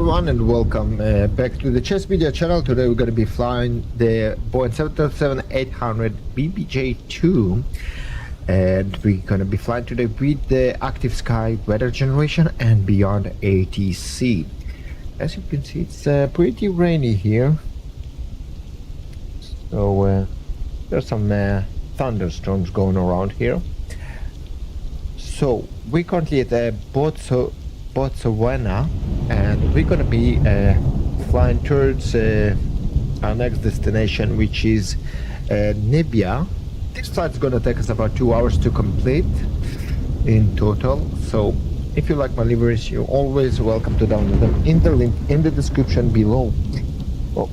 everyone, and welcome back to the Chess Media channel. Today we're going to be flying the Boeing 737-800 BBJ2, and we're going to be flying today with the Active Sky weather generation and BeyondATC. As you can see, it's pretty rainy here, so there's some thunderstorms going around here. So we're currently at Botswana, and we're gonna be flying towards our next destination, which is Namibia. This flight's gonna take us about 2 hours to complete in total. So if you like my liveries, you're always welcome to download them in the link in the description below. Oh.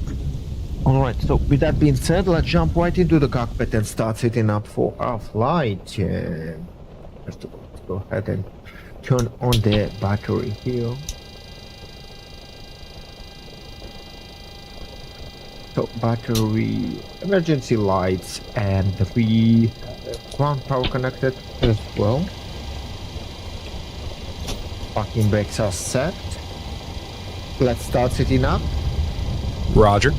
Alright, so with that being said, let's jump right into the cockpit and start setting up for our flight. First of all, let's go ahead and turn on the battery here. So battery, emergency lights, and we have ground power connected as well. Parking brakes are set. Let's start setting up. Roger.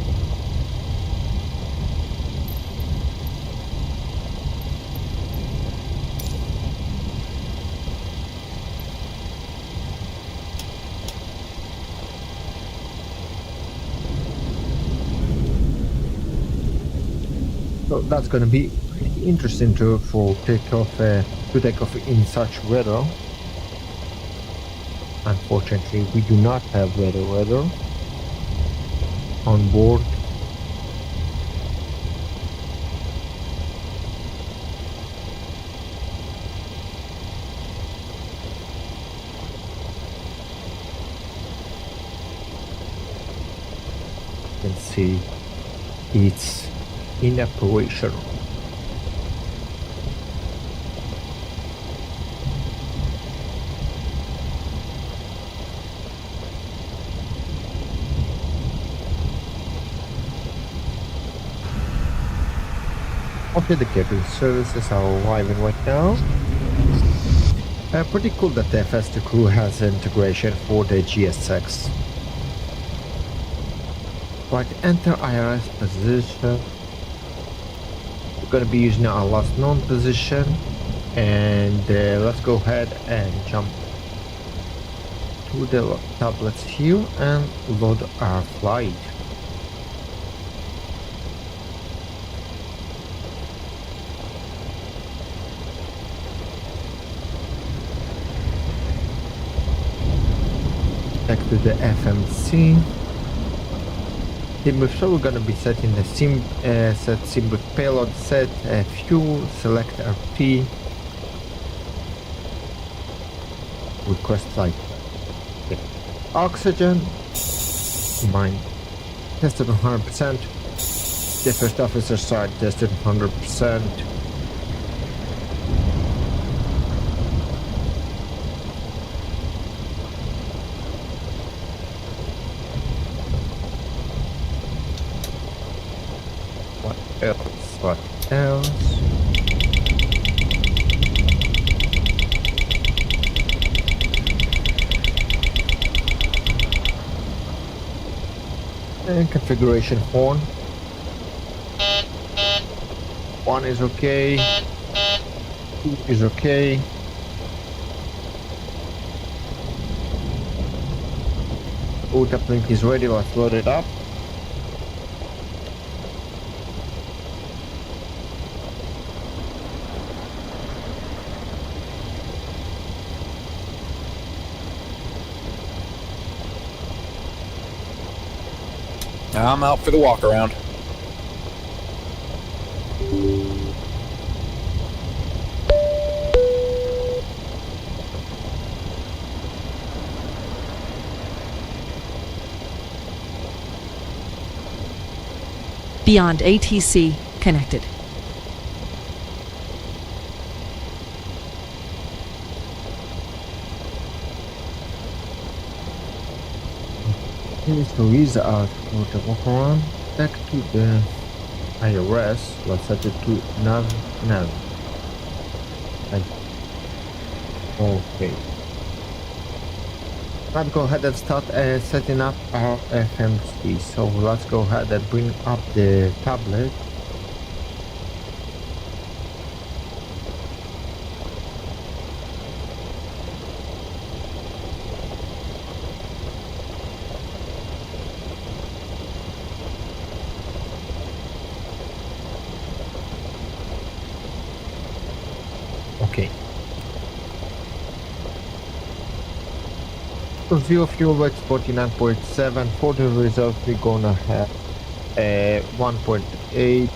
So that's going to be pretty interesting to take off in such weather. Unfortunately, we do not have weather on board. You can see it's in operation. Okay, the catering services are arriving right now. Pretty cool that the FS2 crew has integration for the GSX. Right, enter IRS position. We're going to be using our last known position, and let's go ahead and jump to the tablets here and load our flight. Back to the FMC. So we're gonna be setting the set sim with payload, set fuel, select RP, request flight. Okay. Oxygen, mine tested 100%. The first officer side tested 100%. What else? And configuration horn. 1 is okay. 2 is okay. Boot uplink is ready. Let's load it up. I'm out for the walk around. BeyondATC connected. Okay, so these are for the walk around. Back to the IRS. Let's set it to nav. Okay. Let's go ahead and start setting up our FMC. So let's go ahead and bring up the tablet. Okay. For zero fuel weight 49.7. For the result, we're gonna have 1.8.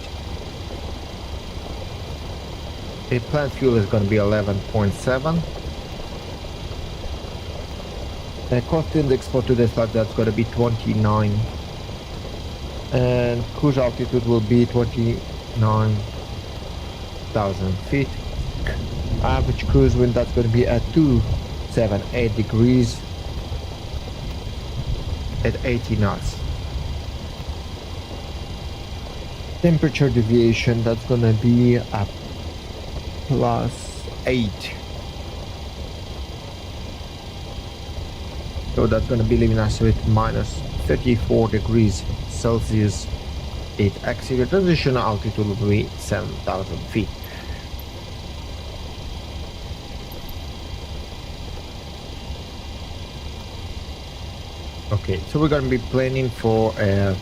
The plant fuel is gonna be 11.7. The cost index for today's flight, that's gonna be 29. And cruise altitude will be 29,000 feet. Average cruise wind, that's going to be at 278 degrees at 80 knots. Temperature deviation, that's going to be a +8. So that's going to be leaving us with -34 degrees Celsius. At exit transition altitude will be 7,000 feet. Okay, so we're gonna be planning for a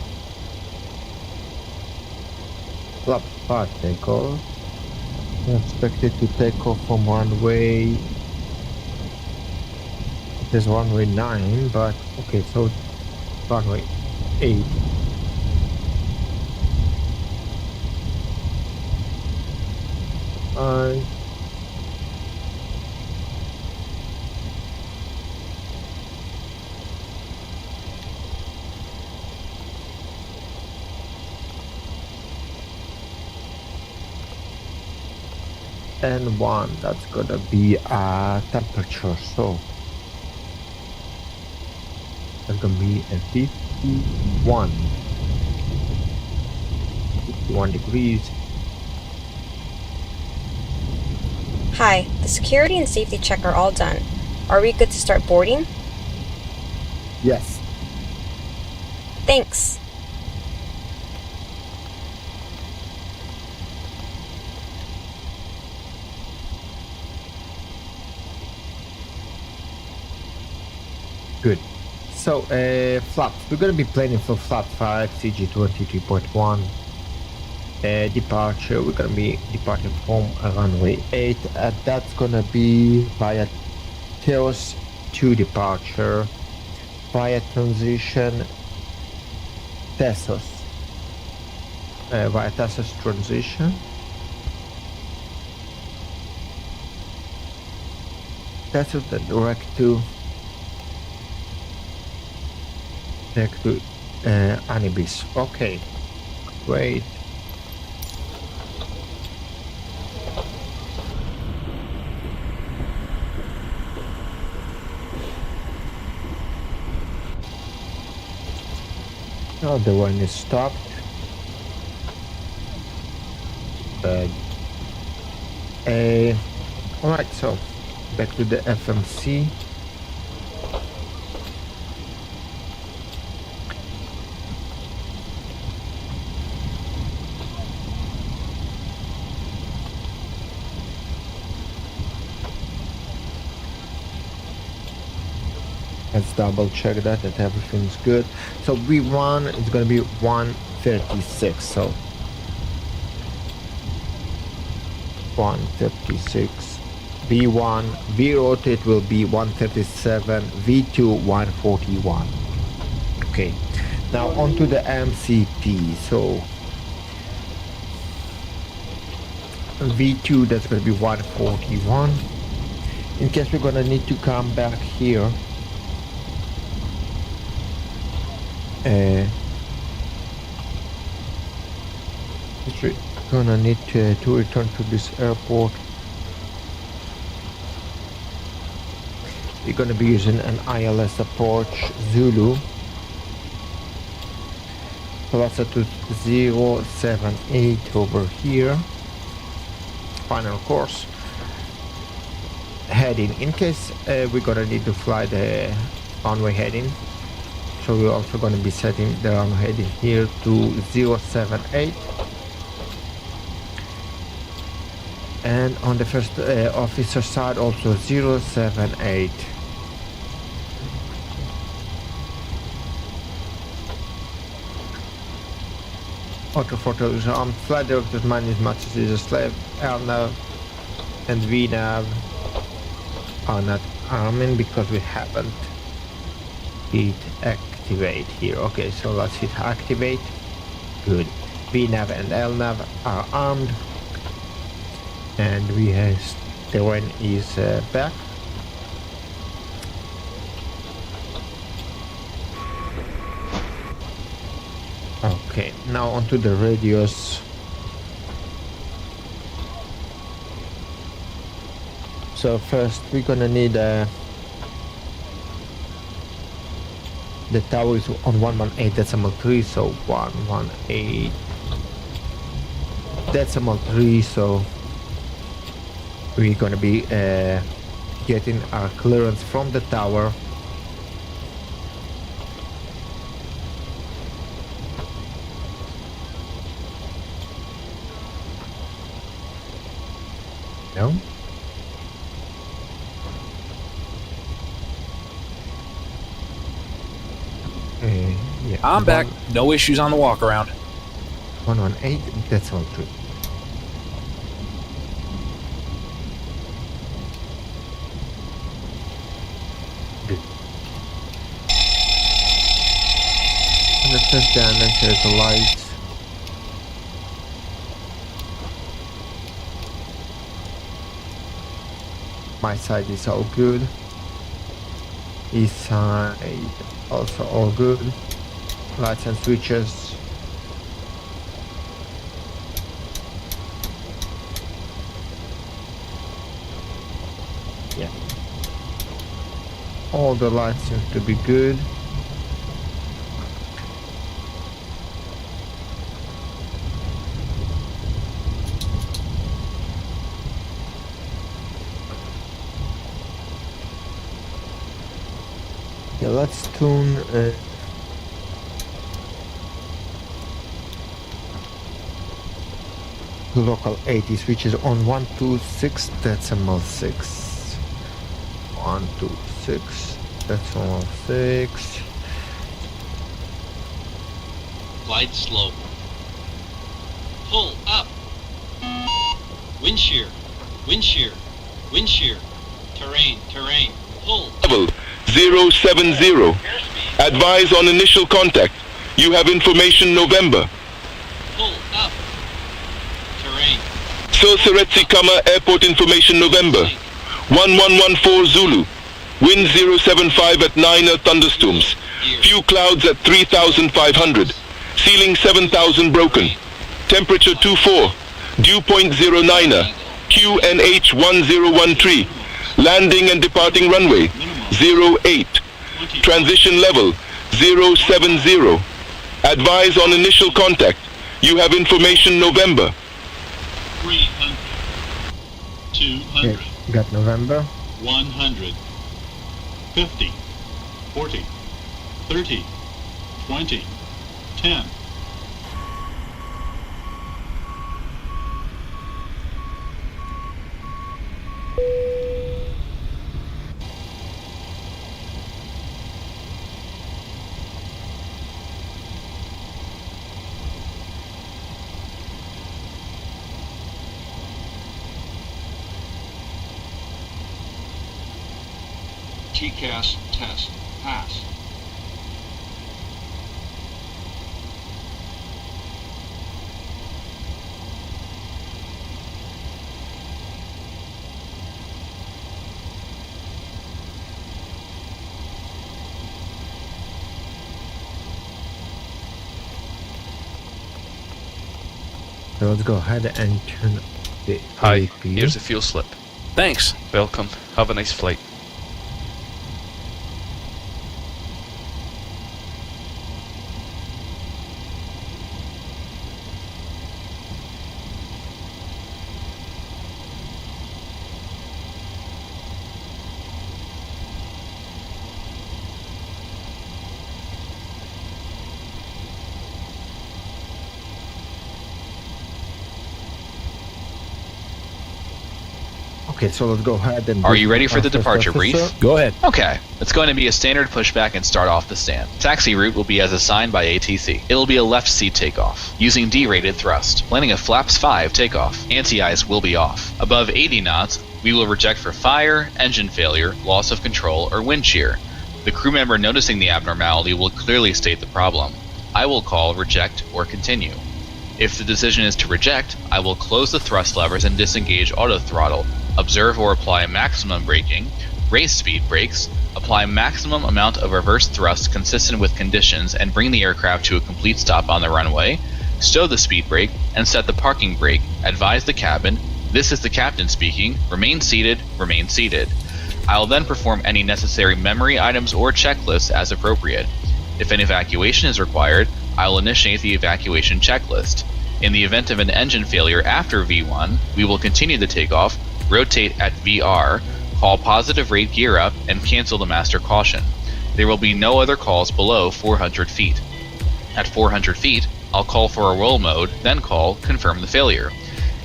flap part takeoff. We're expected to take off from runway. There's runway 9, but okay, so runway 8. And 1, that's gonna be temperature, so that's gonna be a 51 degrees. Hi, the security and safety check are all done. Are we good to start boarding? Yes. Thanks. Good. So, flaps. We're going to be planning for flap 5, CG23.1. Departure, we're going to be departing from runway 8. That's going to be via Theos 2 departure, via transition Tessos. Via Tessos transition. Tessos, then direct to Anibis. Okay, great. Oh, the one is stopped. Alright, so back to the FMC. Let's double check that everything's good. So V1 is going to be 136. So 136. V1, V rotate will be 137. V2 141. Okay. Now onto the MCP. So V2, that's going to be 141. In case we're going to need to come back here. We're gonna need to return to this airport. We're gonna be using an ILS approach Zulu. Plus to 078 over here. Final course. Heading. In case we're gonna need to fly the runway heading. So we're also going to be setting the runway heading here to 078. And on the first officer side also 078. Auto photo is armed. Flight director's mind is much as is a slave. LNAV and VNAV are not arming because we haven't hit activate here. Okay, so let's hit activate. Good. VNAV and LNAV are armed. And we have terrain is back. Okay, now onto the radios. So first we're gonna need the tower is on 118.3, so 118.3, so we're gonna be getting our clearance from the tower. No? Yeah. I'm back. No issues on the walk around. 118.3. Good. And the first down, then there's the lights. My side is all good. East side also all good. Lights and switches. Yeah. All the lights seem to be good. Yeah, let's tune local 80 switches on 126.6. 126.6. Glide slope. Pull up. Wind shear. Wind shear. Wind shear. Terrain. Terrain. Pull. Level 070. Advise on initial contact. You have information November. Pull up. Terrain. Seretse Kama Airport information November. 1114 Zulu. Wind 075 at 9 thunderstorms. Few clouds at 3,500. Ceiling 7,000 broken. Temperature 24. Dew point 09er. QNH 1013. Landing and departing runway 08. Transition level 070. Advise on initial contact. You have information November. 300. 200. Okay, got November. 100. 50. 40. 30. 20. 10. TCAS test pass. So let's go ahead and turn the Hi, AP. here's the fuel slip. Thanks. Welcome. Have a nice flight. Okay, so let's go ahead and... Are you ready for the departure brief? Go ahead. Okay, it's going to be a standard pushback and start off the stand. Taxi route will be as assigned by ATC. It will be a left seat takeoff, using D-rated thrust. Landing a flaps 5 takeoff. Anti-ice will be off. Above 80 knots, we will reject for fire, engine failure, loss of control, or wind shear. The crew member noticing the abnormality will clearly state the problem. I will call reject or continue. If the decision is to reject, I will close the thrust levers and disengage auto throttle, observe or apply maximum braking, raise speed brakes, apply maximum amount of reverse thrust consistent with conditions and bring the aircraft to a complete stop on the runway, stow the speed brake, and set the parking brake, advise the cabin, this is the captain speaking, remain seated, remain seated. I will then perform any necessary memory items or checklists as appropriate. If an evacuation is required, I will initiate the evacuation checklist. In the event of an engine failure after V1, we will continue the takeoff, rotate at VR, call positive rate gear up, and cancel the master caution. There will be no other calls below 400 feet. At 400 feet, I'll call for a roll mode, then call confirm the failure.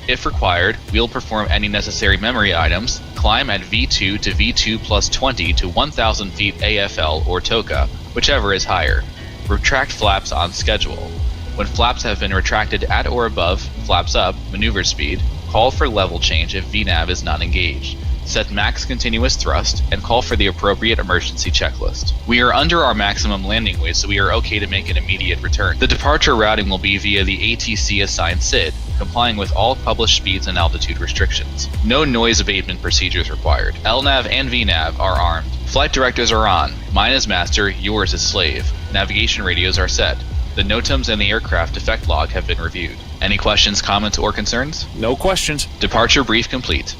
If required, we'll perform any necessary memory items, climb at V2 to V2 plus 20 to 1000 feet AFL or TOCA, whichever is higher. Retract flaps on schedule. When flaps have been retracted at or above, flaps up, maneuver speed, call for level change if VNAV is not engaged. Set max continuous thrust, and call for the appropriate emergency checklist. We are under our maximum landing weight, so we are okay to make an immediate return. The departure routing will be via the ATC assigned SID, complying with all published speeds and altitude restrictions. No noise abatement procedures required. LNAV and VNAV are armed. Flight directives are on. Mine is master, yours is slave. Navigation radios are set. The NOTAMs and the aircraft defect log have been reviewed. Any questions, comments, or concerns? No questions. Departure brief complete.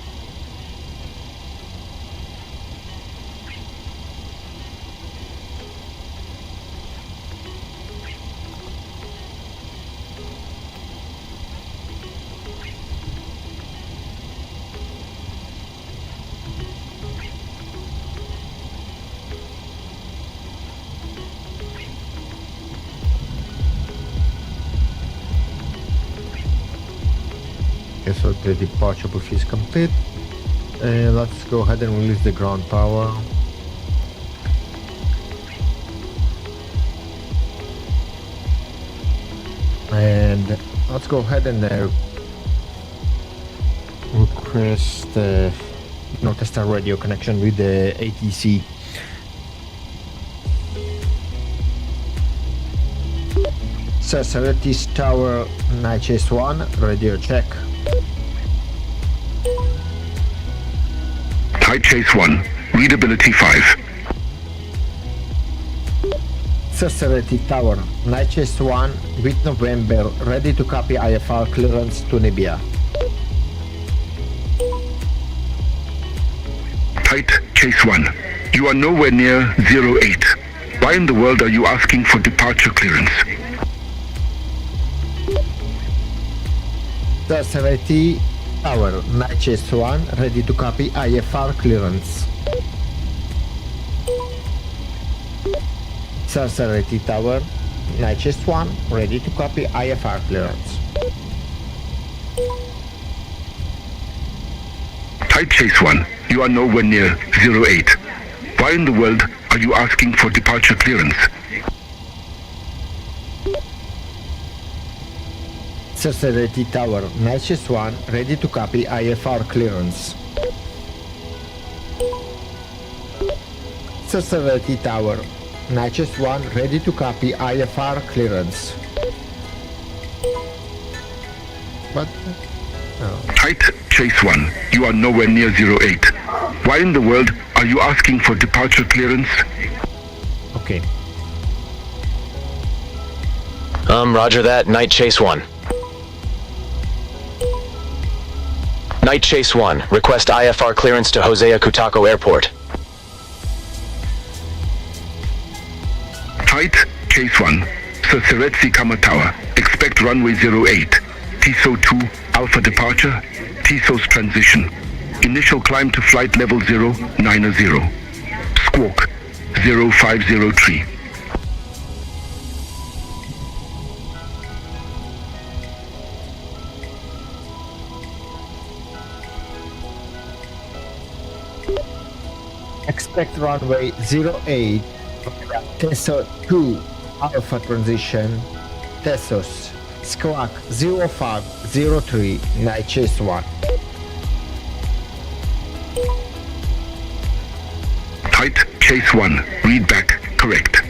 Okay, so the departure brief is complete. Let's go ahead and release the ground power. And let's go ahead and request test our radio connection with the ATC. Cesaritis Tower NHS1, radio check. Type Chase 1, readability 5. Cesarity Tower NHS1 with November, ready to copy IFR clearance to Namibia. Type Chase 1, you are nowhere near 08. Why in the world are you asking for departure clearance? Cesarity Tower NHS1, ready to copy IFR clearance. Cesarity Tower NHS1, ready to copy IFR clearance. Type Chase 1, you are nowhere near 08. Why in the world are you asking for departure clearance? Cesarity Tower NHS1, ready to copy IFR clearance. Cesarity Tower NHS1, ready to copy IFR clearance. But Type Chase 1, you are nowhere near 08. Why in the world are you asking for departure clearance? okay. Roger that. Night Chase 1. Night Chase 1. Request IFR clearance to Hosea Kutako Airport. Type Chase 1, Seretse Kama Tower. Expect runway 08. TSO 2, Alpha departure. TSO's transition. Initial climb to flight level 090. Squawk 0503. Expect runway 08, Teso 2, Alpha transition, Tesos, Squawk 0503, Night Chase 1. Tight, Chase 1, read back, correct.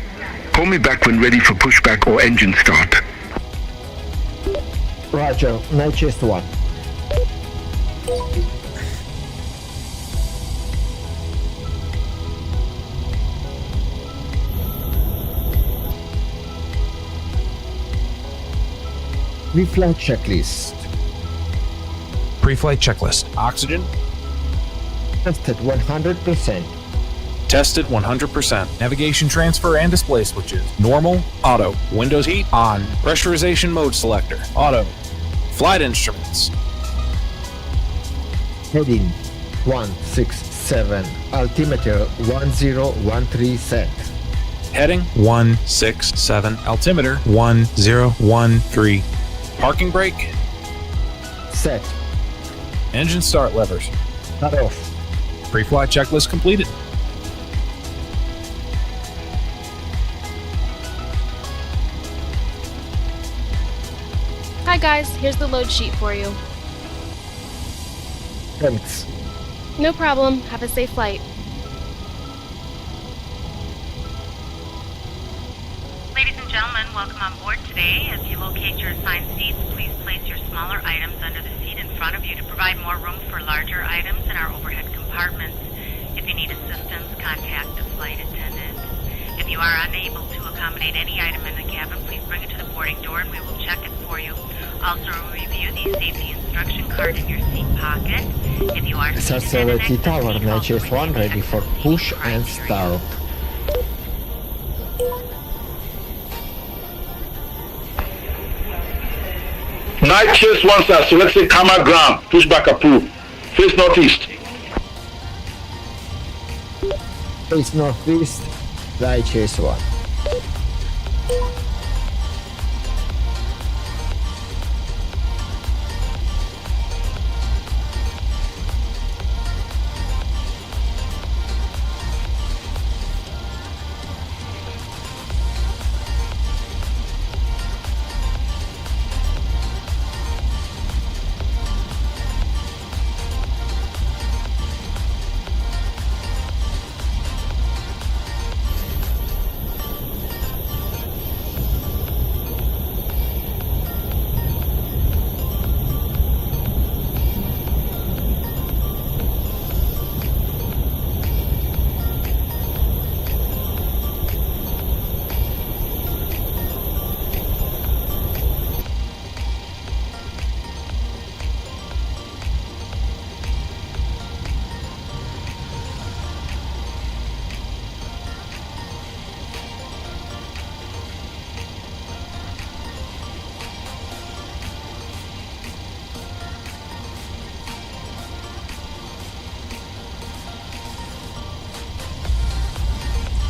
Call me back when ready for pushback or engine start. Roger, Night Chase 1. Pre-flight checklist. Pre-flight checklist. Oxygen. Tested 100%. Tested 100%. Navigation transfer and display switches. Normal. Auto. Windows heat. On. Pressurization mode selector. Auto. Flight instruments. Heading 167. Altimeter 1013 set. Heading 167. Altimeter 1013. Parking brake. Set. Engine start levers. Cut off. Pre-flight checklist completed. Hi guys, here's the load sheet for you. Thanks. No problem, have a safe flight. Ladies and gentlemen, welcome on board today. As you locate your assigned seats, please place your smaller items under the seat in front of you to provide more room for larger items in our overhead compartments. If you need assistance, contact the flight attendant. If you are unable to accommodate any item in the cabin, please bring it to the boarding door and we will check it for you. Also review the safety instruction card in your seat pocket. If you are Accelerating tower, Night Chase 1 ready for push and start. Night Chase 1 sir, selecting camera ground, pushback approved. Face northeast. Face northeast, Night Chase 1.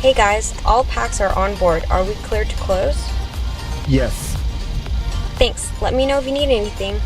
Hey guys, all packs are on board. Are we clear to close? Yes. Thanks. Let me know if you need anything.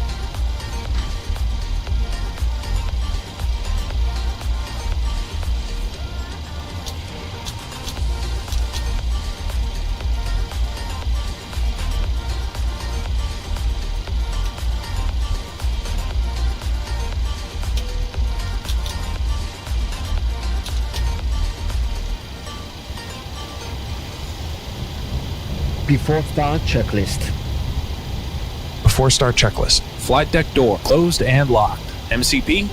Before start checklist. Before start checklist. Flight deck door closed and locked. MCP.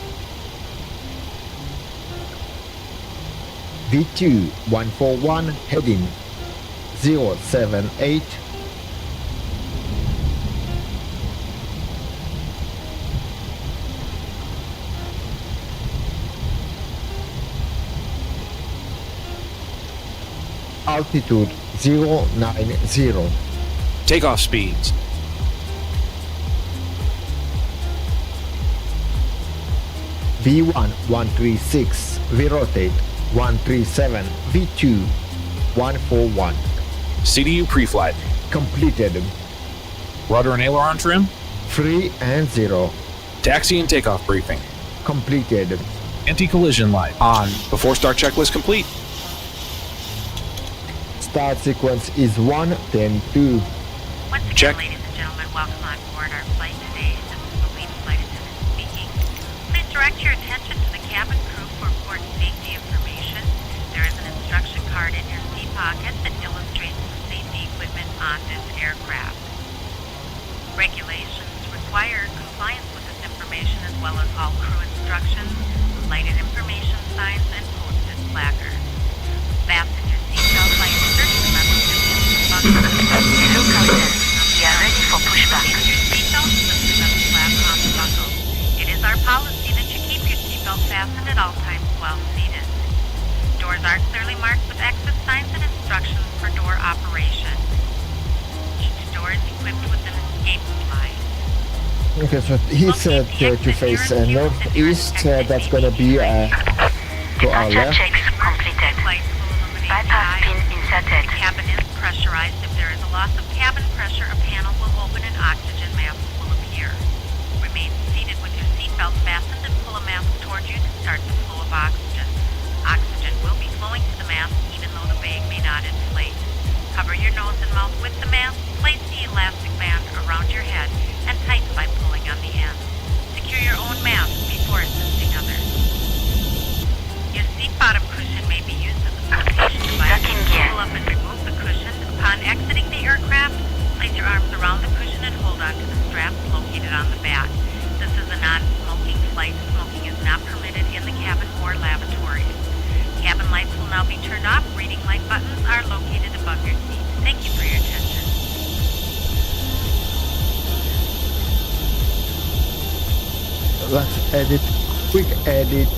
V2 141 heading 078. Altitude 090. Takeoff speeds. V1 136, V-rotate 137, V2 141. CDU pre-flight. Completed. Rudder and aileron trim. 3 and 0. Taxi and takeoff briefing. Completed. Anti-collision light on. Before start checklist complete. Start sequence is 1, then 2. Once again, Check. ladies and gentlemen, welcome on board our flight today. This is the lead flight attendant speaking. Please direct your attention to the cabin crew for important safety information. There is an instruction card in your seat pocket that illustrates the safety equipment on this aircraft. Regulations require compliance with this information as well as all crew instructions, lighted information signs, and posted placards. Fasten your seatbelt by inserting the level distance buckle. Hello, Captain. We are ready for pushback. Place your seatbelt with the metal flap on the buckle. It is our policy that you keep your seatbelt fastened at all times while seated. Doors are clearly marked with exit signs and instructions for door operation. Each door is equipped with an escape slide. Okay, so he's to face northeast. That's gonna be to our Departure left. checks completed. Lights will illuminate the Bypass aisle. pin inserted. The cabin is pressurized. If there is a loss of cabin pressure, a panel will open and oxygen masks will appear. Remain seated with your seatbelt fastened and pull a mask towards you to start the flow of oxygen. Oxygen will be flowing to the mask even though the bag may not inflate. Cover your nose and mouth with the mask. Place the elastic band around your head and tighten by pulling on the end. Secure your own mask before assisting others. Your seat bottom cushion may be used as a flotation device. Ducking gear. Pull up and remove the cushion. Upon exiting the aircraft, place your arms around the cushion and hold onto the straps located on the back. This is a non-smoking flight. Smoking is not permitted in the cabin or lavatories. Cabin lights will now be turned off. Reading light buttons are located above your seat. Thank you for your attention. Let's edit, quick edit.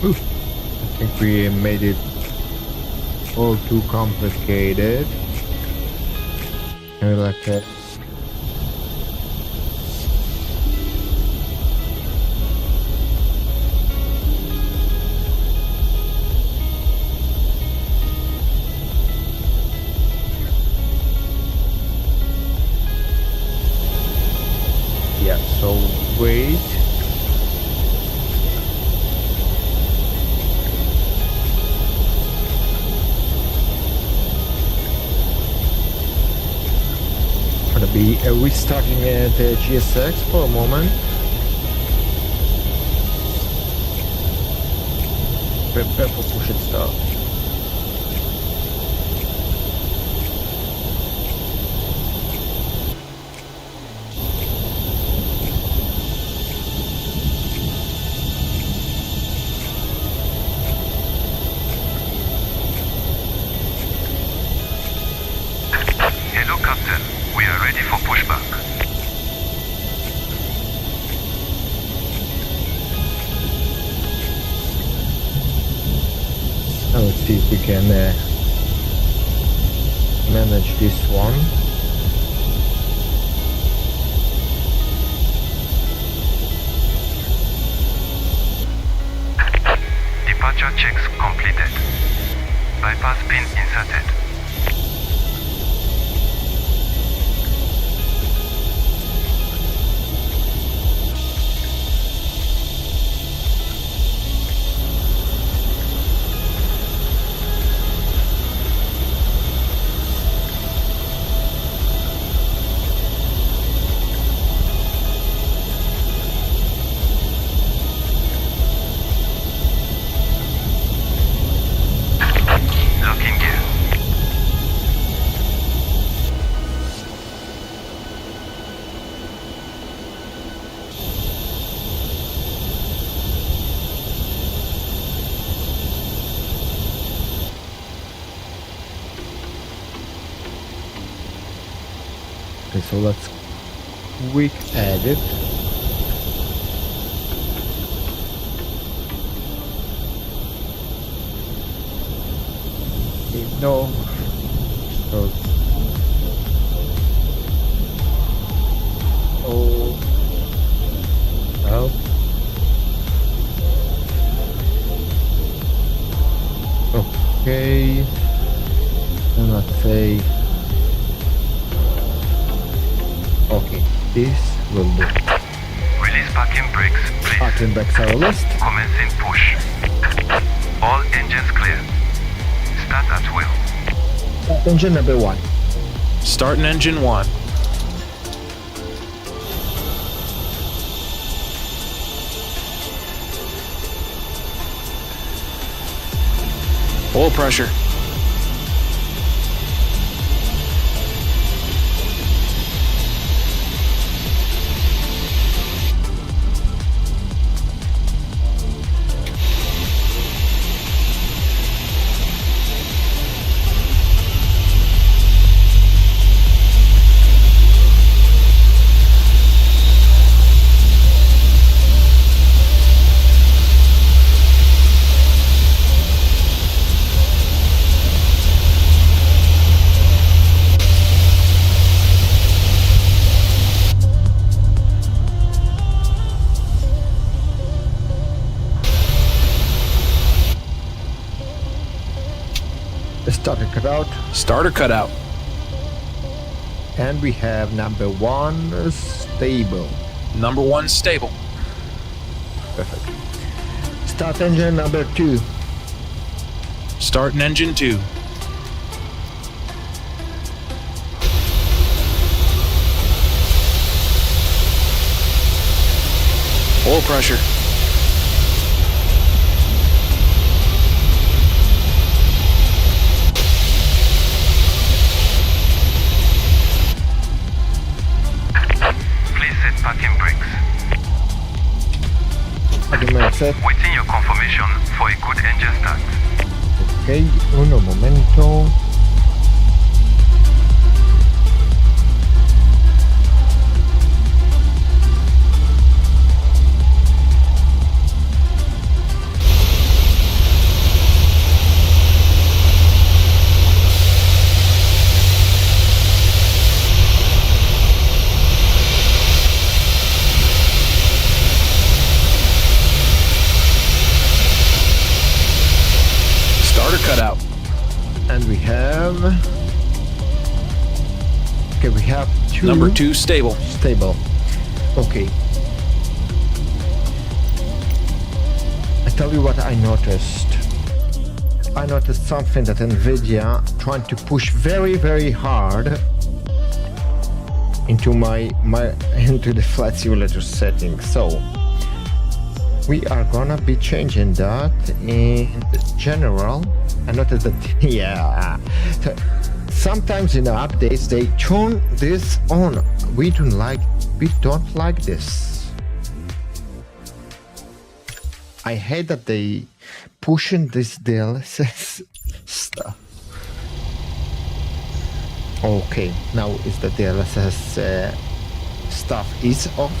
Oof. I think we made it all too complicated. Maybe like that. Yeah, so wait. Gonna be restarting the GSX for a moment. Prepare for push and start. Hello, Captain. We are ready for pushback. Now let's see if we can manage this one. Departure checks completed. Bypass pin inserted. Locking gear. Okay, so let's quick edit. No. So. Oh. Well. Okay. And let's say. Okay, this will do. Release parking brakes, please. Parking brakes are released. Commencing push. All engines clear. Start at will. Engine number 1. Starting engine 1. Oil pressure. Starter cutout. Starter cutout. And we have number 1 stable. Number 1 stable. Perfect. Start engine number 2. Starting engine 2. Oil pressure. Parking brakes. Waiting your confirmation for a good engine start. Ok, un momento. Cutout. And we have. Okay, we have 2. Number 2 stable. Stable. Okay. I tell you what I noticed. I noticed something that NVIDIA trying to push very, very hard into into the flight simulator settings. So we are gonna be changing that in general. I noticed that, yeah. So sometimes in the updates they turn this on. We don't like this. I hate that they pushing this DLSS stuff. Okay, now is the DLSS stuff is off.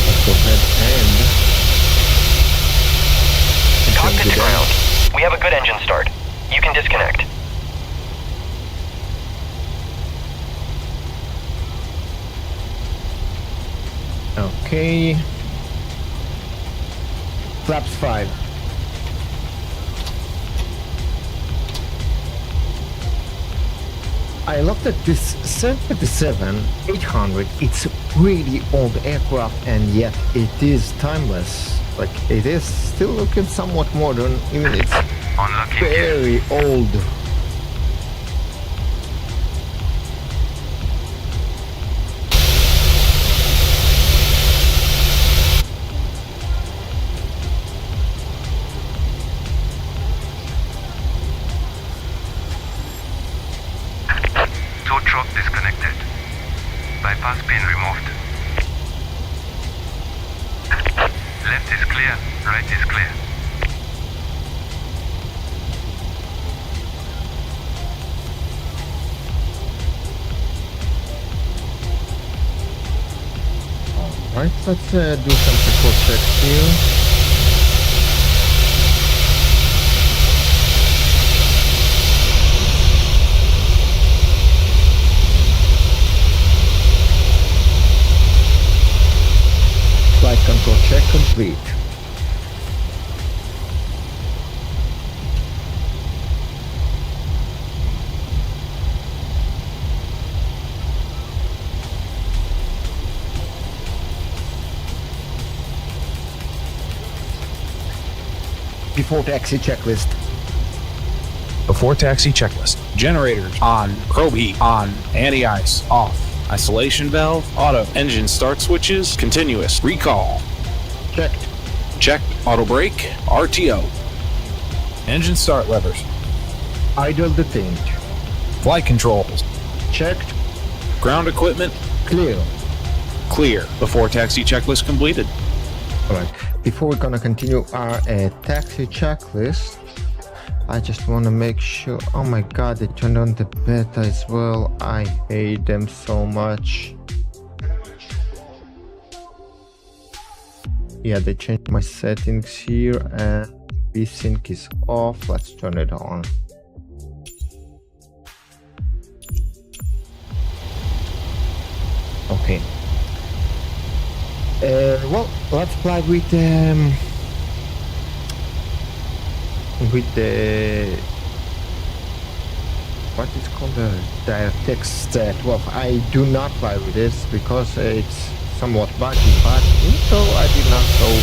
Let's go ahead and cockpit to ground. We have a good engine start. You can disconnect. Okay. Flaps 5. I looked at this 757-800. It's really old aircraft, and yet it is timeless. Like, it is still looking somewhat modern, even it's very old. Tow truck disconnected. Bypass pin removed. Left is clear, right is clear. Alright, let's do some control checks here. Flight control check complete. Before taxi checklist. Before taxi checklist. Generators on. Probe heat on. Anti-ice off. Isolation valve auto. Engine start switches continuous. Recall. Checked. Checked. Auto brake. RTO. Engine start levers. Idle detained. Flight controls. Checked. Ground equipment. Clear. Clear. Before taxi checklist completed. Alright, before we're gonna continue our taxi checklist, I just want to make sure. Oh my god, they turned on the beta as well. I hate them so much. Yeah, they changed my settings here and VSync is off. Let's turn it on. Okay. Well, let's play with the what is called the DirectX 12. I do not play with this because it's somewhat buggy, but so I did not show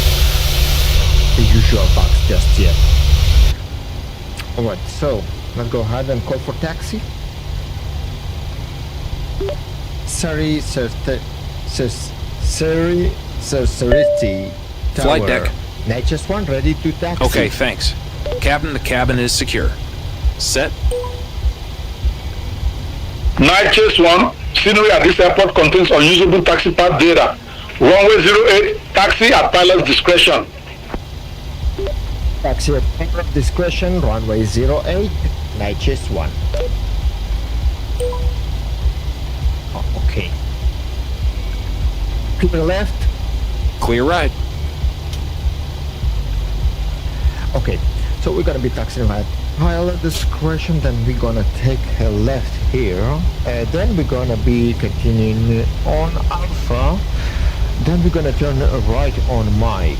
the usual bugs just yet. Alright, so let's go ahead and call for taxi. Serene Flight deck. Natchez 1 ready to taxi. Okay, thanks. Captain, the cabin is secure. Set. Natchez 1, scenery at this airport contains unusable taxi path data. Runway 08, taxi at pilot's discretion. Taxi at pilot's discretion, runway 08, Natchez 1. Oh, okay. Clear left. Clear right. Okay, so we're gonna be taxiing at pilot discretion, then we're gonna take a left here, then we're gonna be continuing on Alpha, then we're gonna turn right on Mike.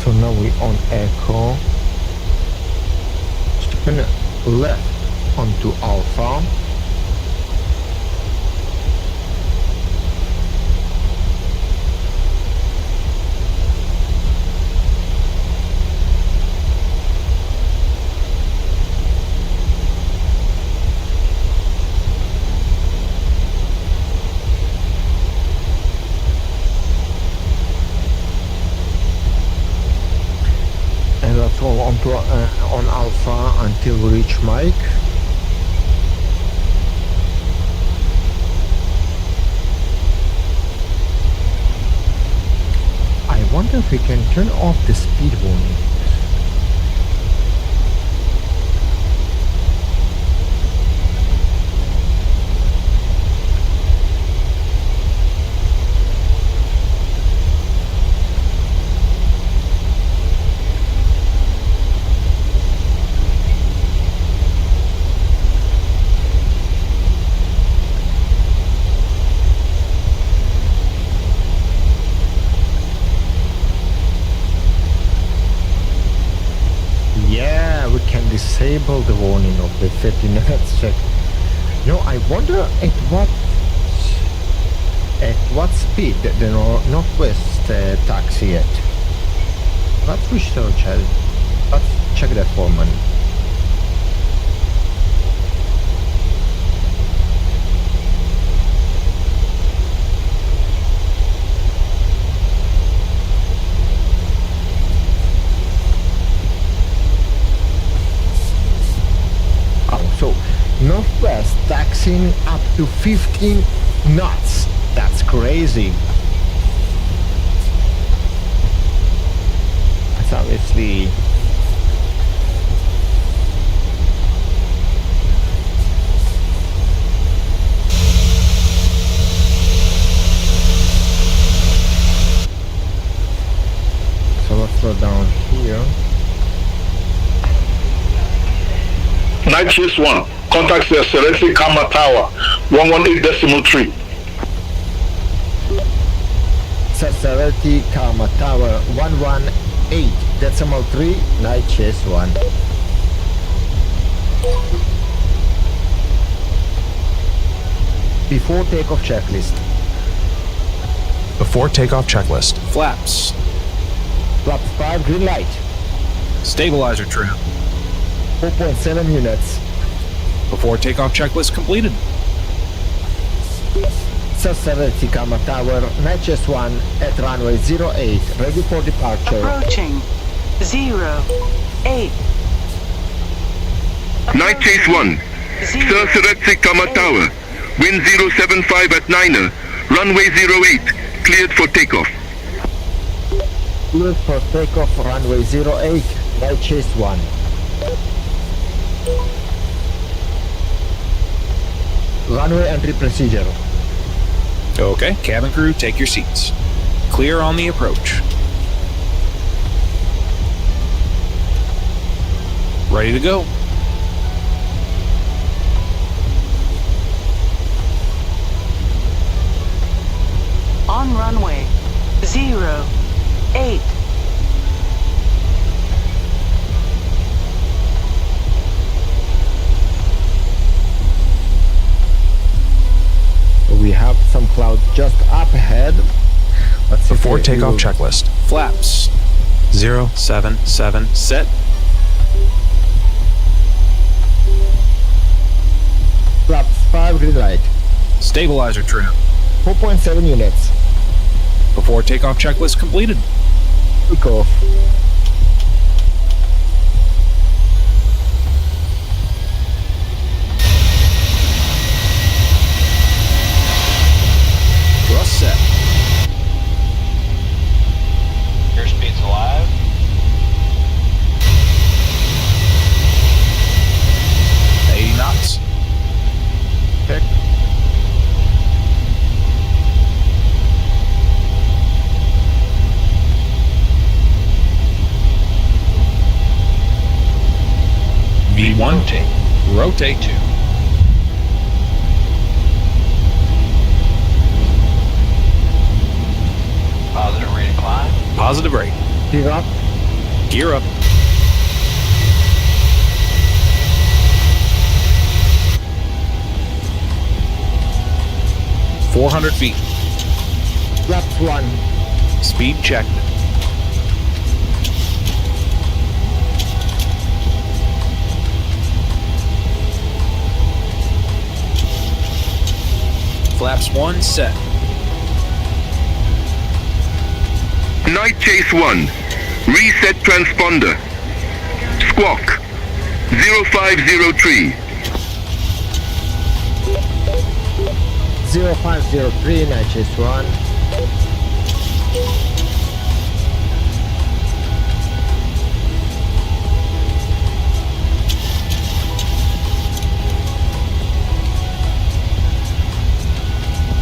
So now we're on Echo. Turn left onto Alpha. On Alpha until we reach Mike. I wonder if we can turn off the speed warning. Disable the warning of the 50 minutes check. No, I wonder at what speed the Northwest taxi at. Let's research it. Let's check that for a minute. taxiing up to 15 knots. That's crazy. That's obviously so let's slow down here. Night Chase 1, contact the Serene Camera Tower, 118.3. Serene Camera Tower, 118.3, Night Chase 1. Before takeoff checklist. Before takeoff checklist. Flaps. Flaps 5, green light. Stabilizer trim. 4.7 units. Before takeoff checklist completed. Serene Camera Tower, Night Chase 1 at runway 08, ready for departure. Approaching 08. Night Chase 1, Sir Seretse Camera Tower, wind 075 at 9er, runway 08, cleared for takeoff. Cleared for takeoff, runway 08, Night Chase 1. Runway entry procedure. Okay, cabin crew, take your seats. Clear on the approach. Ready to go. On runway 08. We have some clouds just up ahead. Let's see. Before takeoff checklist. Flaps. 077 set. Flaps 5, green light. Stabilizer trim. 4.7 units. Before takeoff checklist completed. Takeoff. Thrust set. Airspeed's alive. At 80 knots. Check. V1. Rotate. 2. Positive rate of climb. Positive rate. Gear up. Gear up. .400 feet. Flaps 1. Speed checked. Flaps 1 set. Night Chase 1, reset transponder. Squawk 0503. 0503, Night Chase 1.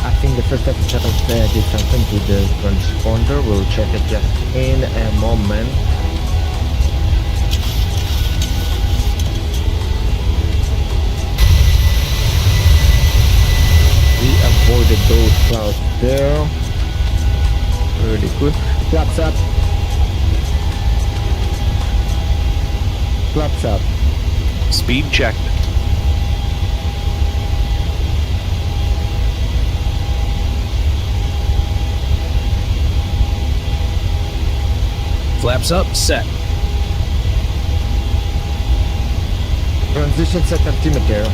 I think the first officer did something to the transponder. We'll check it just in a moment. We avoided those clouds there. Really good. Flaps up. Flaps up. Speed checked. Flaps up, set. Transition set altimeter.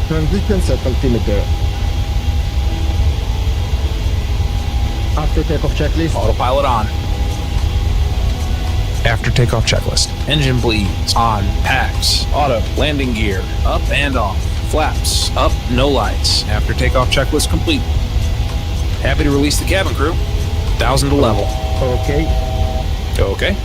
Transition set altimeter. After takeoff checklist. Autopilot on. after takeoff checklist. Engine bleeds, on, packs, auto, landing gear, up and off, flaps, up, no lights, after takeoff checklist complete. Happy to release the cabin crew. 1,000 to level. Okay. Okay.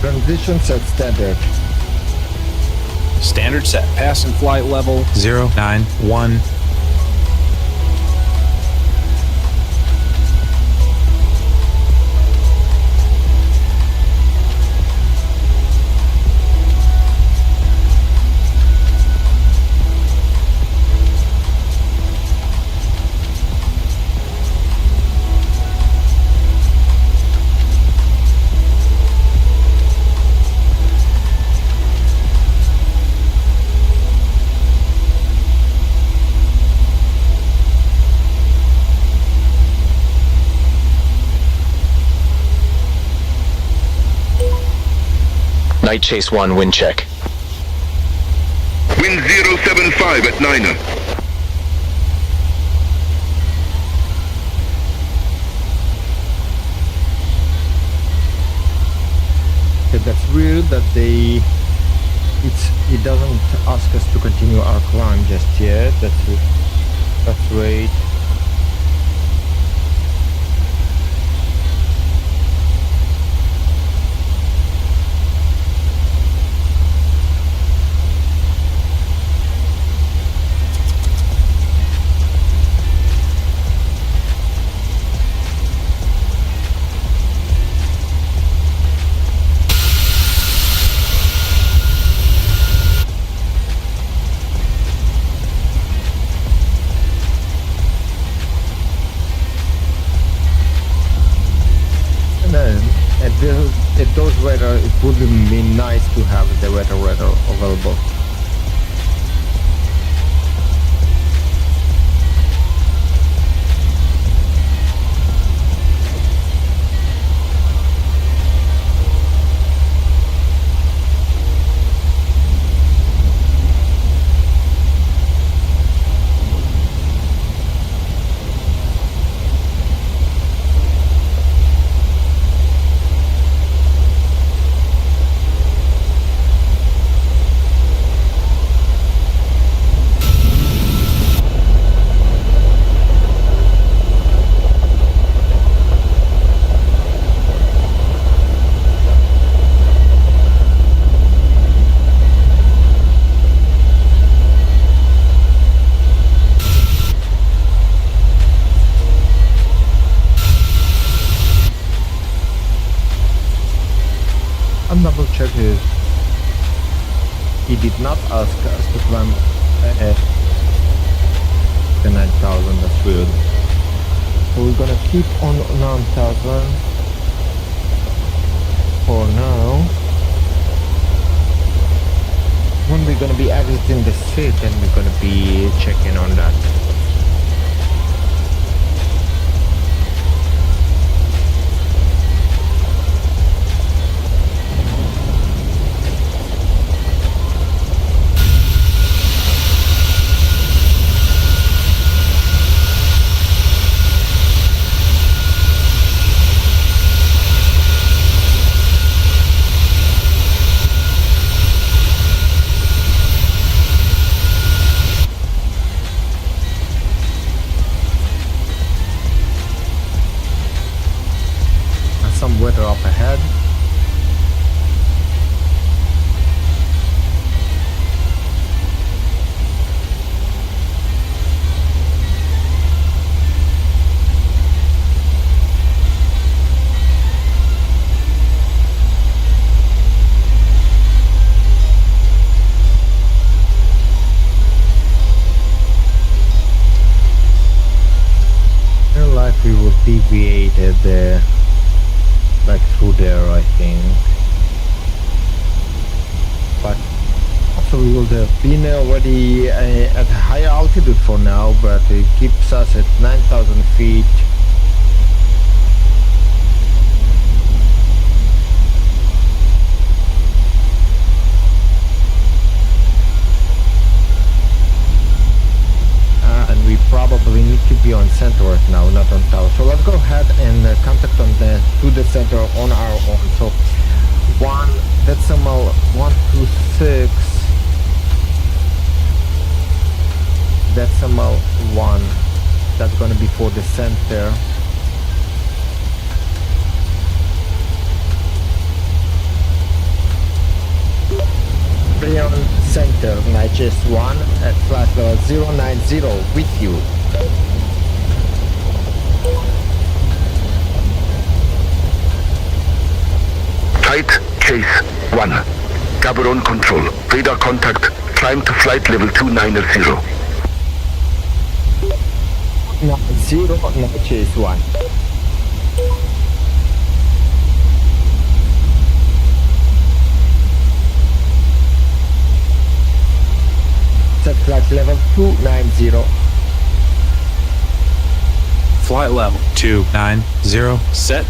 Transition set standard. Standard set. Passing flight level 091. Night Chase 1, wind check. Wind 075 at Niner. Okay, that's weird that it doesn't ask us to continue our climb just yet. Let's wait. At those weather, it would be nice to have the weather available. I'll double check it. He did not ask us to climb the 9,000, that's weird. So we're gonna keep on 9,000 for now. When we're gonna be exiting the street, then we're gonna be checking on that. Some weather up ahead. In life we will deviate like through there, I think, but also we would have been already at a higher altitude for now, but it keeps us at 9,000 feet And we probably need to be on center right now, not on tower. So let's go ahead and contact on to the center on our own. So 1.126 decimal 1. That's going to be for the center. Beyond center, Nigeria 1 at flight level 090 with you. Tight chase 1. Gaborone control. Radar contact. Climb to flight level 290. 90, now chase 1. Set flight level 290. Flight level 290 set.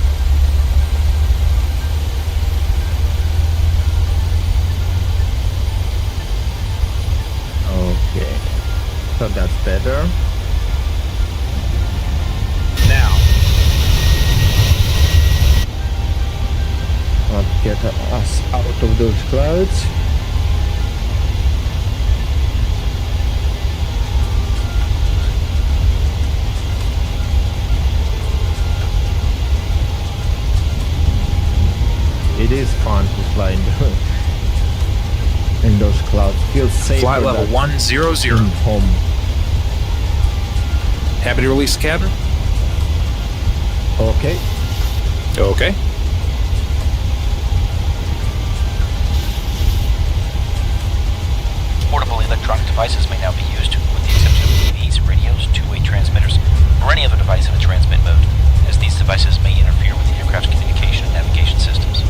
Okay, so that's better. Now, let's get us out of those clouds. It is fun to fly in those clouds. Feels safe. flight level 100. Home. Happy to release the cabin? Okay. Okay. Portable electronic devices may now be used, with the exception of TVs, radios, two-way transmitters, or any other device in a transmit mode, as these devices may interfere with the aircraft's communication and navigation systems.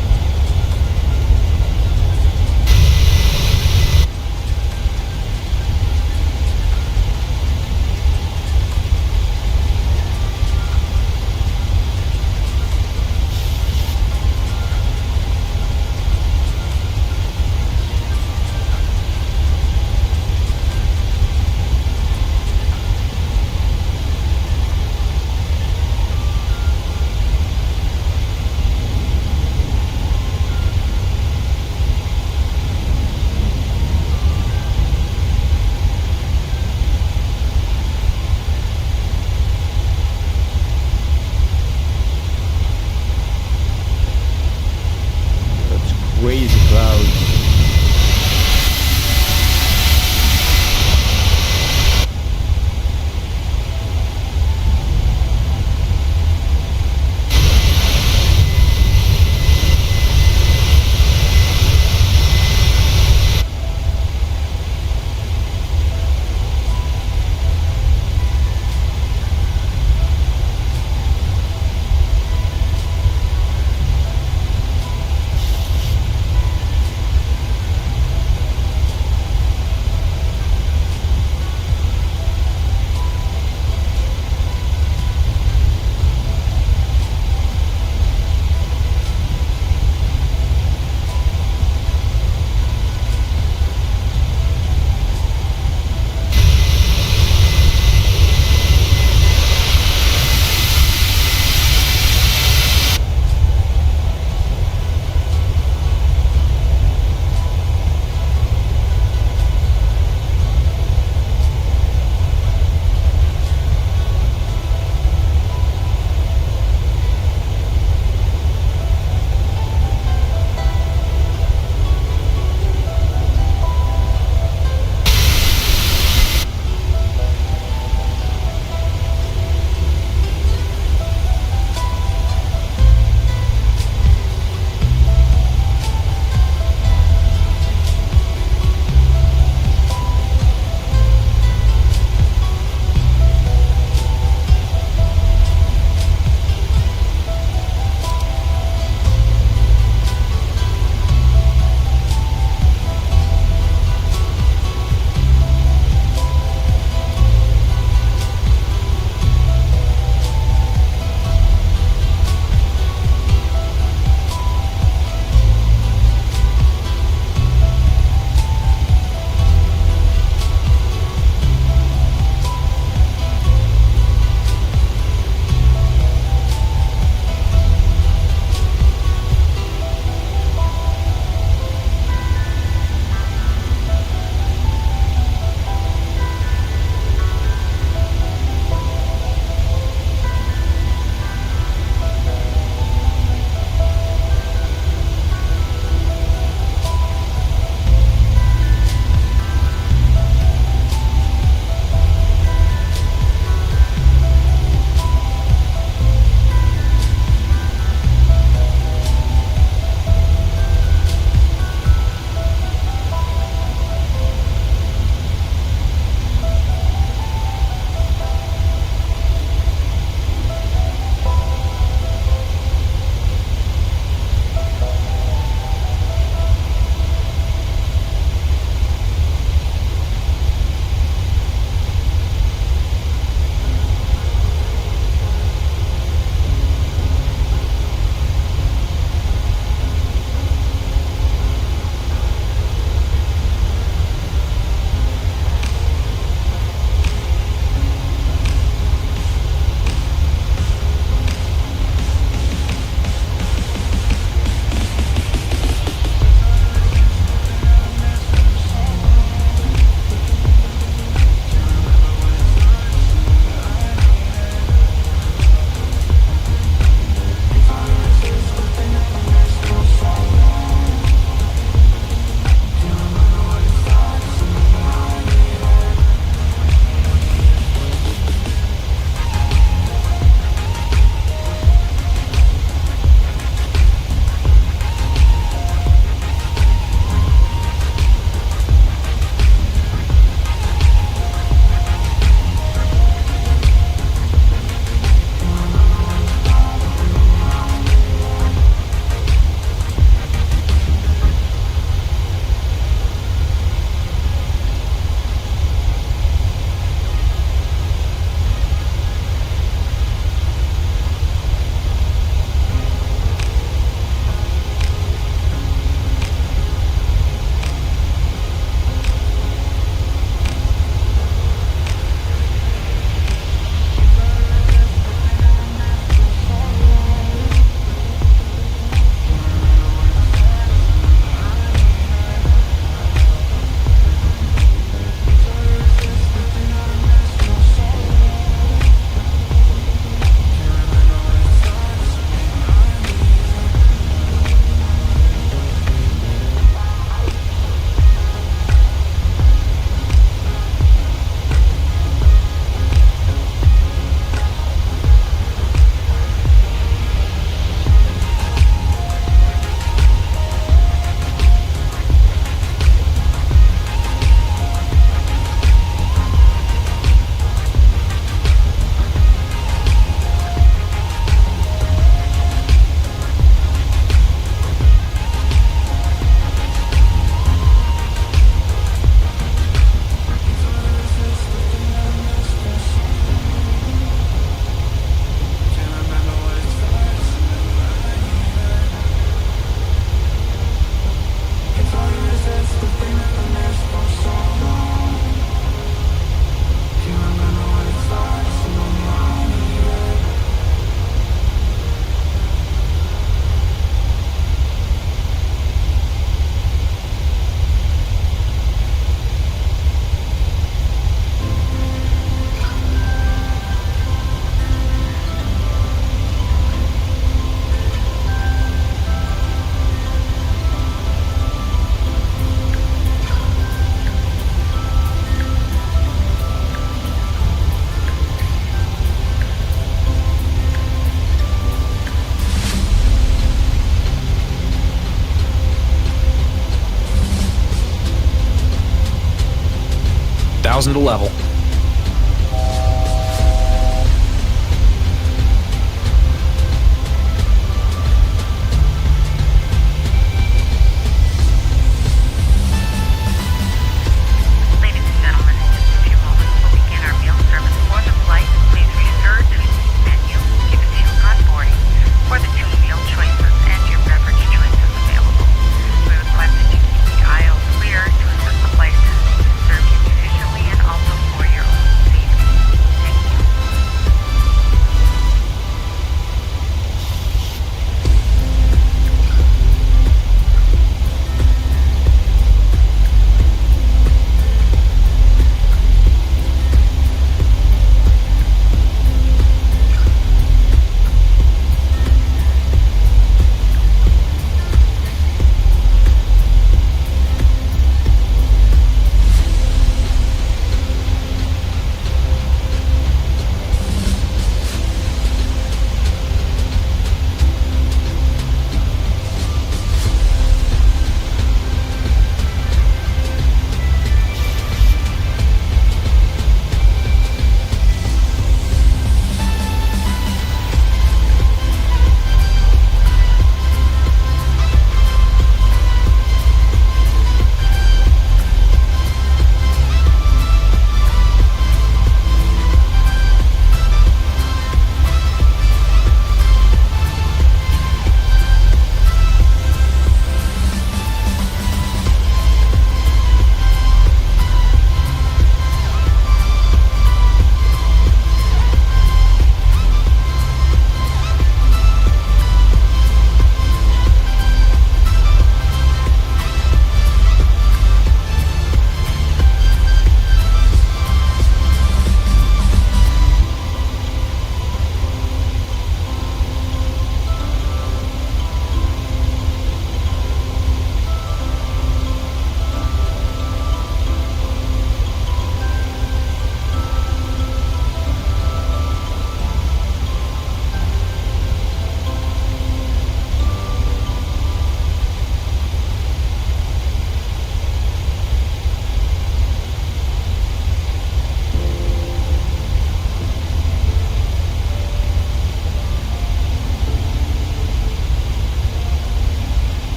1000 to level. Ladies and gentlemen, in just a few moments we'll begin our meal service for the flight. Please refer to the menu given to you on boarding for the 2 meal choices and your beverage choices available. We request that you keep the aisles clear to assist the flight attendants to serve you efficiently and also for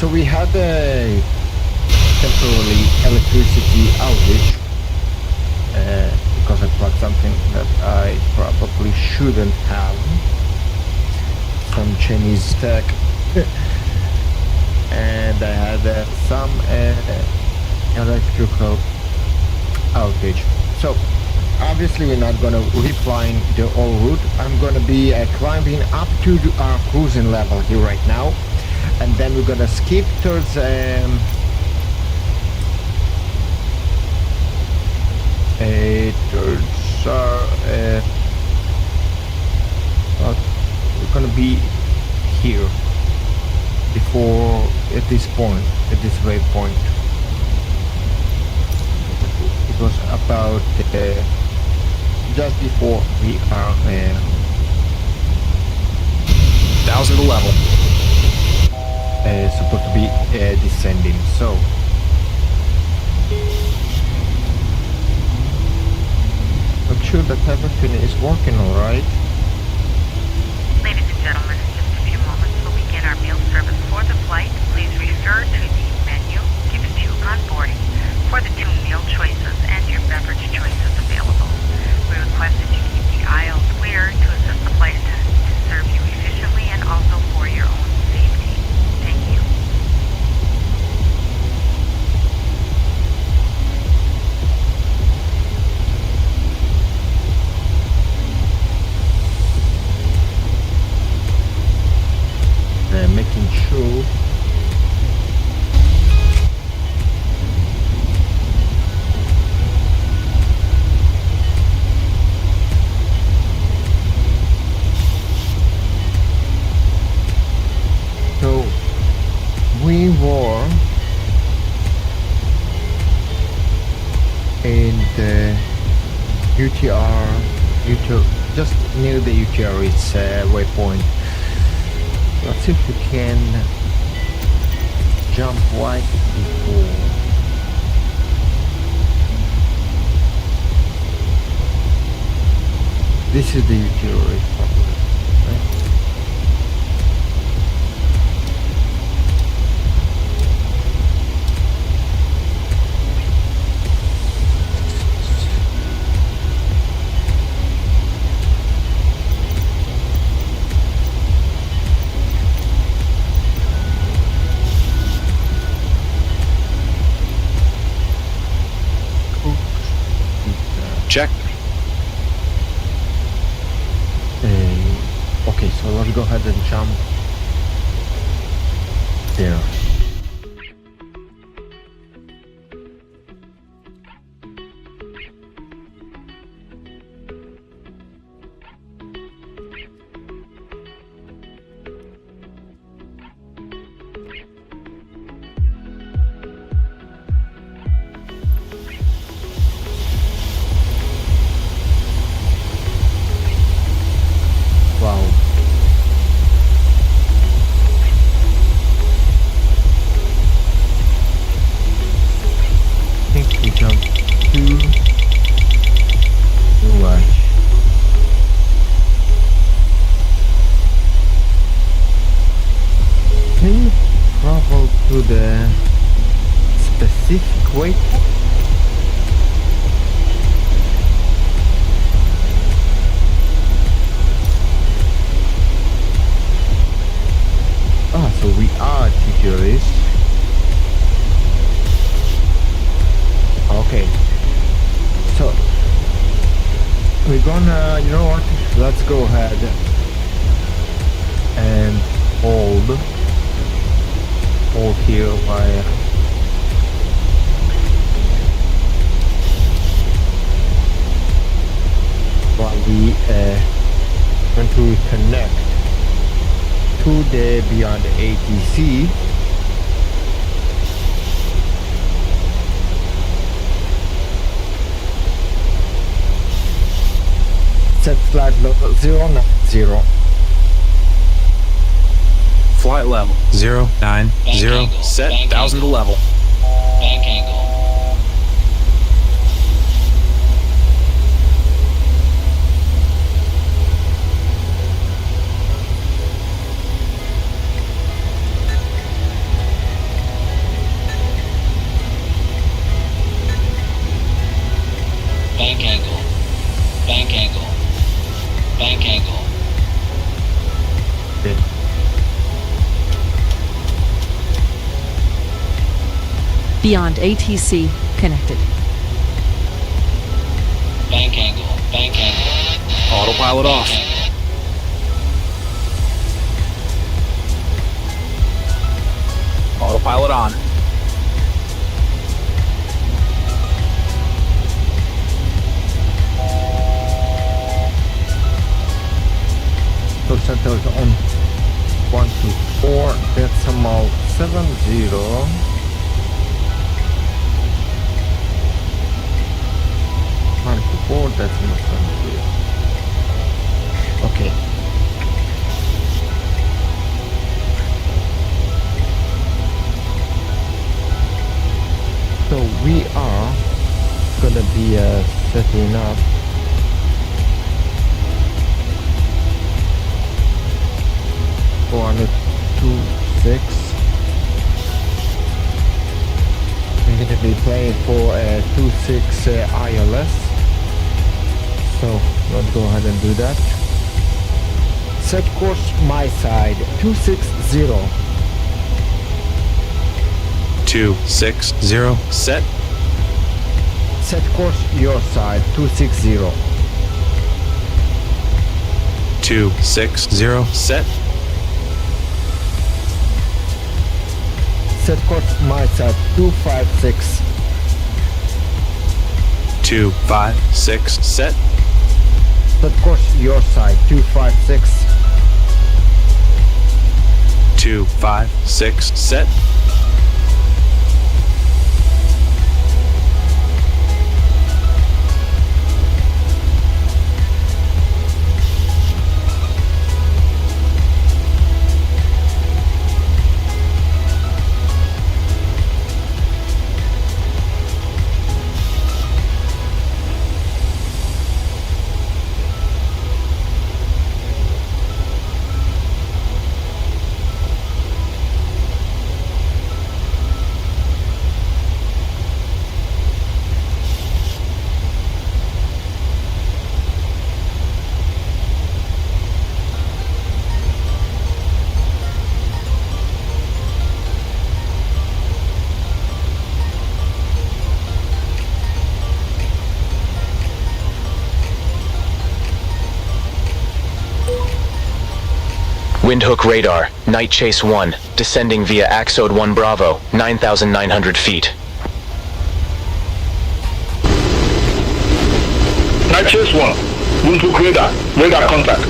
So we had a temporary electricity outage because I plugged something that I probably shouldn't have. Some Chinese tech. And I had some electrical outage. So obviously we're not gonna reflying the whole route. I'm gonna be climbing up to our cruising level here right now, and then we're gonna skip towards we're gonna be here before at this point, at this waypoint. It was about just before we are 1,000 to level. Supposed to be descending. So I'm sure that everything is working all right. Ladies and gentlemen, in just a few moments we'll begin our meal service for the flight. Please refer to the menu given to you on boarding for the 2 meal choices and your beverage choices available. We request that you keep the aisles clear to assist the flight attendants to serve you efficiently and also for your own safety. Thank you. Making sure so we were in the UTR just near the UTR waypoint. Let's see if we can jump right before. This is the utility probably, right? Check. Okay, so let's go ahead and jump there. To the specific weight. So we are tourists. Okay. So we're gonna, you know what? Let's go ahead and hold here while we going to reconnect to the BeyondATC. Set flight level 090. Flight level 090. Set 1,000 to level. Bank angle. BeyondATC connected. Bank angle. Autopilot off. Autopilot on. Centers on 124.70. 124.70. Okay. So we are gonna be setting up on a 2.6. We're going to be playing for a 2.6 ILS. So let's go ahead and do that. Set course my side 260. 260 set. Set course your side 260. 260 set. Set course my side 256. 256 set. Set course your side 256. 256 set. Windhoek radar, Night Chase 1, descending via Axode 1 Bravo, 9,900 feet. Night Chase 1, Windhoek radar contact.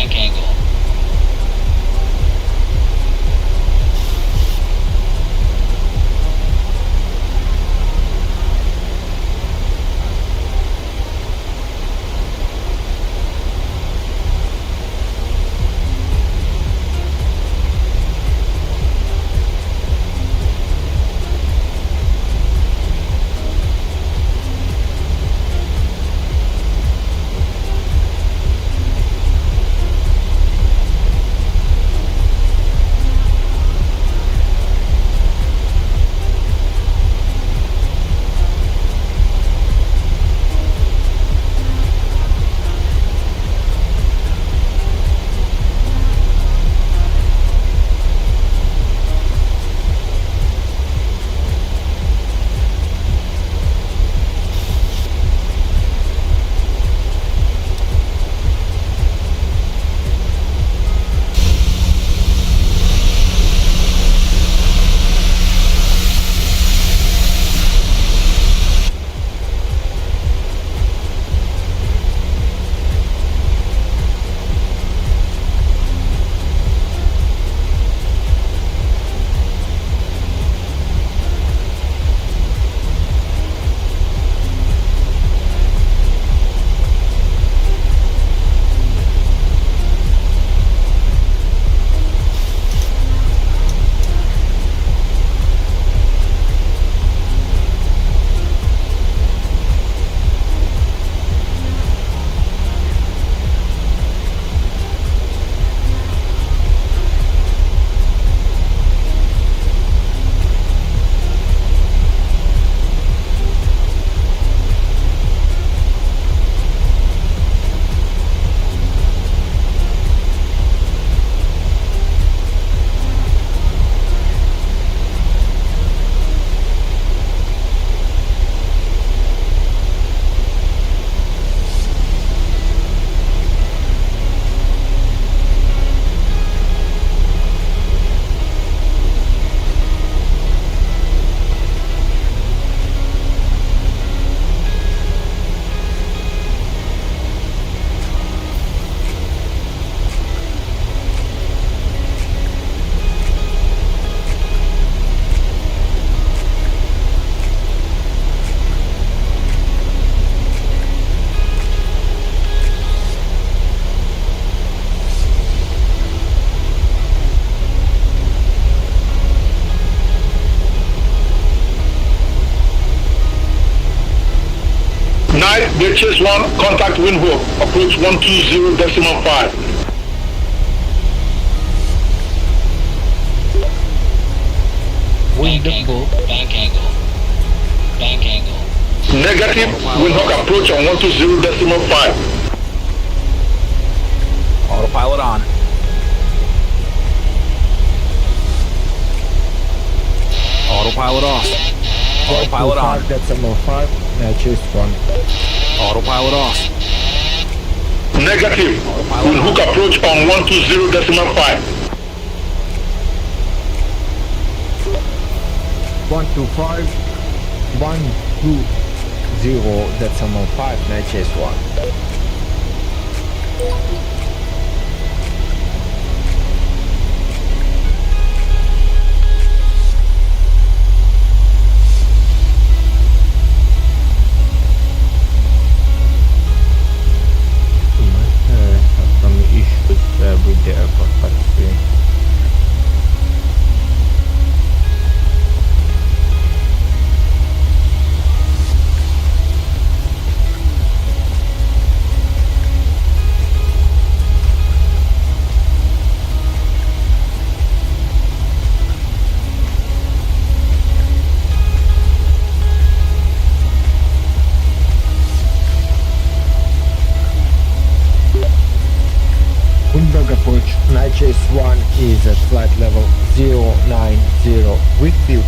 bank angle. BBJ2, contact Windhoek, approach 120.5. Windhoek, bank angle. Bank angle. Negative, Windhoek approach on 120.5. Autopilot on. Autopilot off. Autopilot on. 5.5, chase 1. Autopilot off. Negative, Windhoek approach on 120.5. 125, 120.5, now chase 1. With the airport factory. Windhoek approach, night chase 1 is at flight level 090 with view.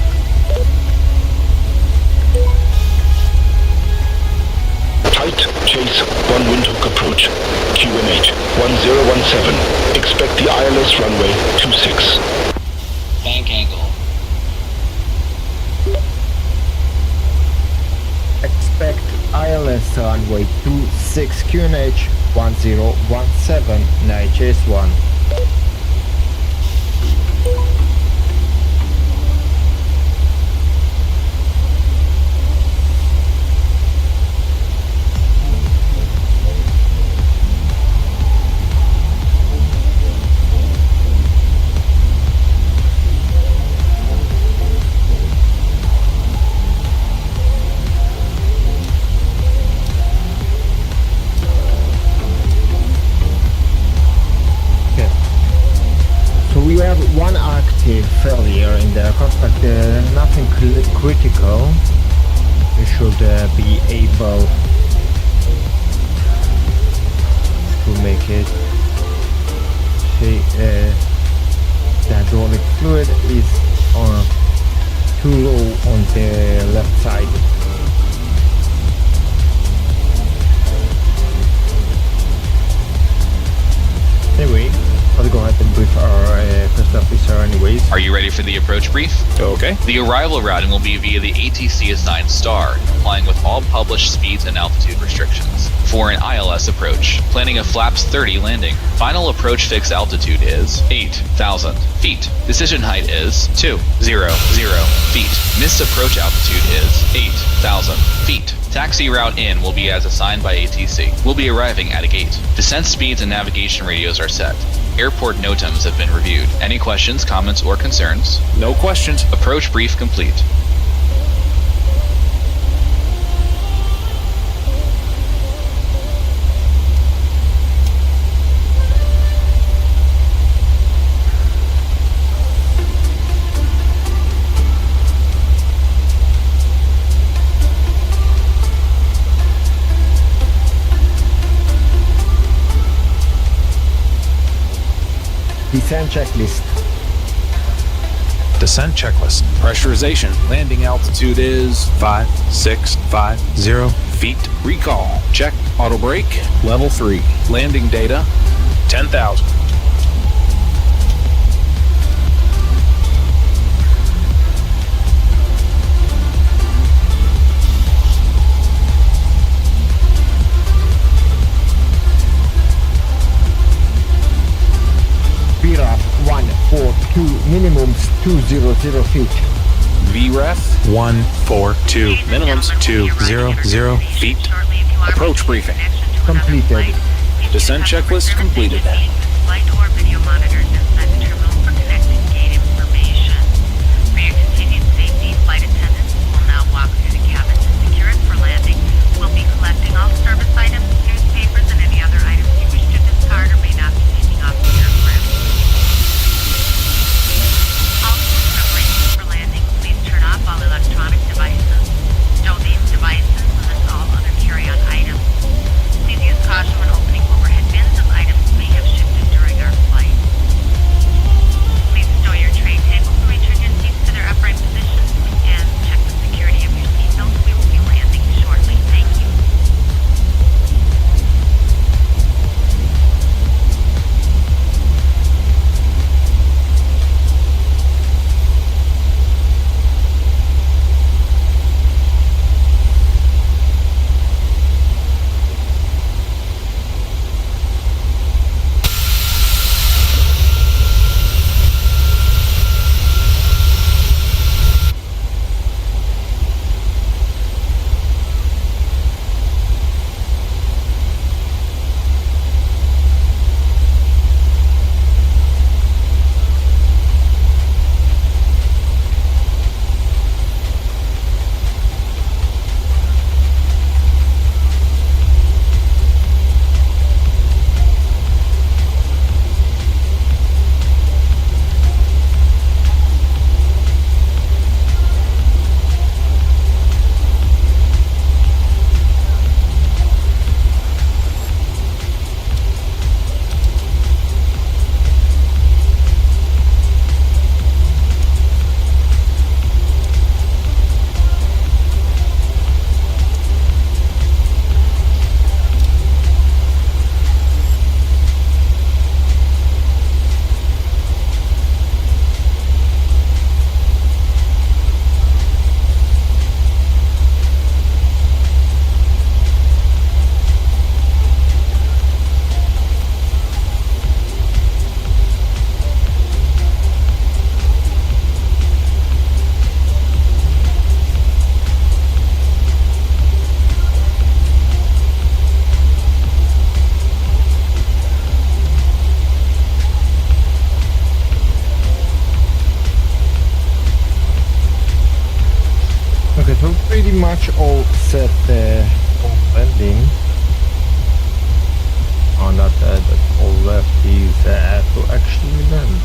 Tight chase 1 Windhoek approach, QNH 1017, expect the ILS runway 26. Bank angle. Expect ILS runway 26 QNH 1017, Night Chase 1. We have one active failure in the aircraft, but nothing critical. We should be able to make it. See, the hydraulic fluid is too low on the left side. Anyway, I'll go ahead and brief our first officer anyways. Are you ready for the approach brief? Okay. The arrival routing will be via the ATC assigned star, complying with all published speeds and altitude restrictions. For an ILS approach, planning a flaps 30 landing. Final approach fixed altitude is 8,000 feet. Decision height is 200 feet. Missed approach altitude is 8,000 feet. Taxi route in will be as assigned by ATC. We'll be arriving at a gate. Descent speeds and navigation radios are set. Airport NOTAMs have been reviewed. Any questions, comments, or concerns? No questions. Approach brief complete. Descent checklist. Descent checklist. Pressurization. Landing altitude is 5650 feet. Recall. Check. Auto brake. Level 3. Landing data 10,000. VRAF 142, minimums 200 feet. VREF 142. Minimums 200 feet. Approach briefing. Completed. Descent checklist completed. Flight or video monitors inside the terminal for connecting gate information. For your continued safety, flight attendants will now walk through the cabin to secure it for landing. We'll be collecting all service items, newspapers, and any other items you wish to discard or may not be taking off the aircraft. Also, in preparation for landing, please turn off all electronic devices. Stow these devices and list all other carry-on items. Please use caution when opening overhead bins as items may have shifted much all set for landing. On that, all left is to actually land.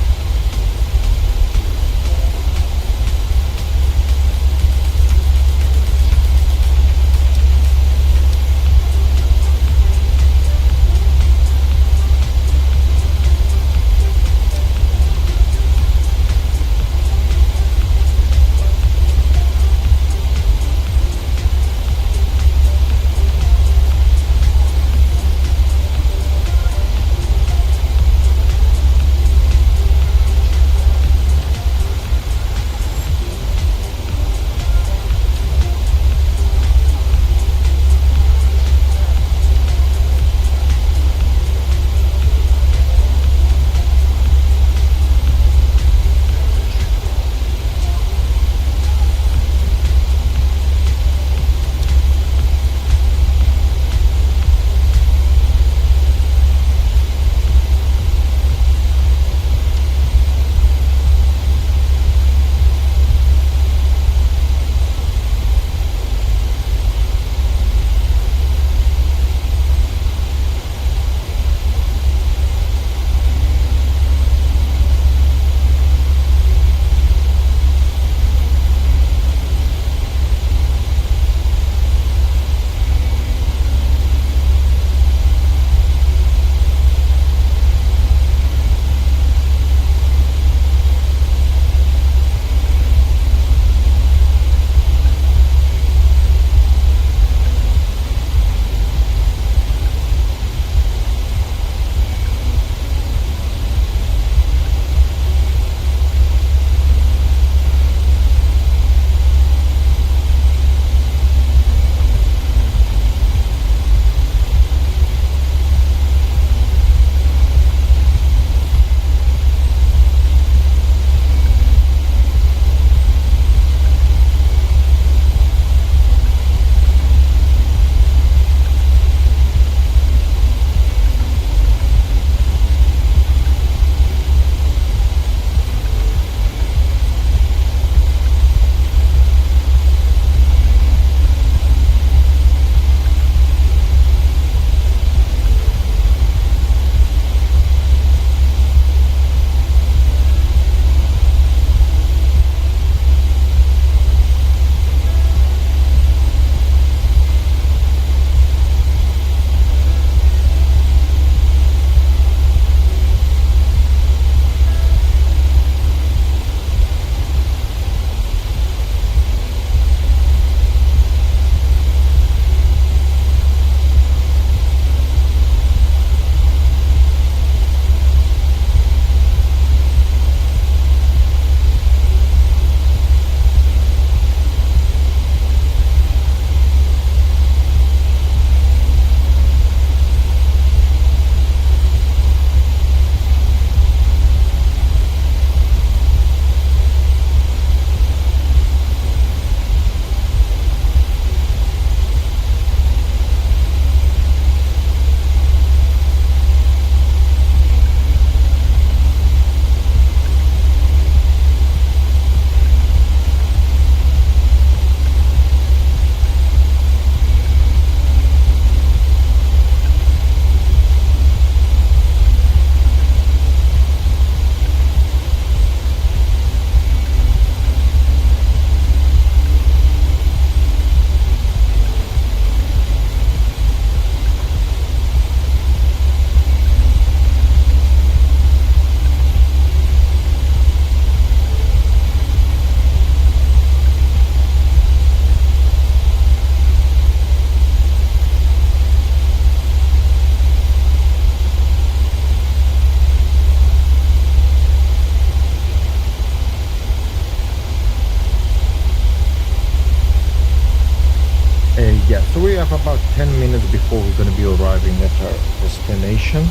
Yeah, so we have about 10 minutes before we're going to be arriving at our destination.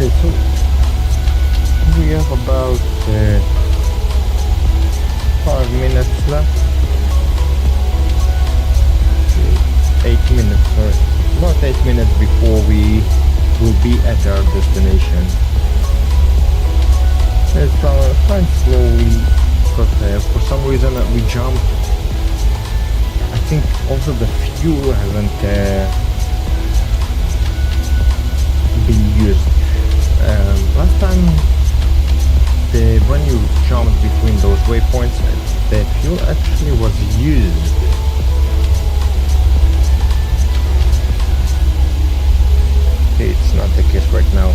Okay, so we have about 5 minutes left. 8 minutes, sorry. About 8 minutes before we will be at our destination. Let's flying slowly, because for some reason we jumped. I think also the fuel hasn't been used. Last time, when you jumped between those waypoints, the fuel actually was used. Okay, it's not the case right now.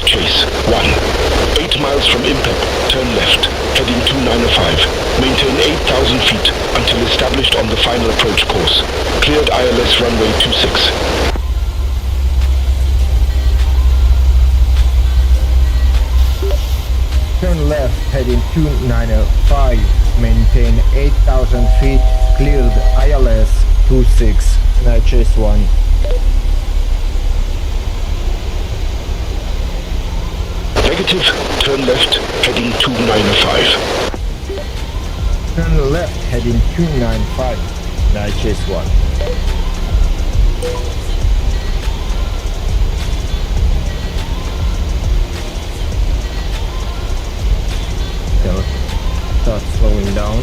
Chase 1. 8 miles from impact, turn left, heading 2905. Maintain 8,000 feet until established on the final approach course. Cleared ILS runway 26. Turn left, heading 2905. Maintain 8,000 feet. Cleared ILS 26. Now chase 1. Negative, turn left, heading 295. Turn left, heading 295. Now chase 1. Start slowing down.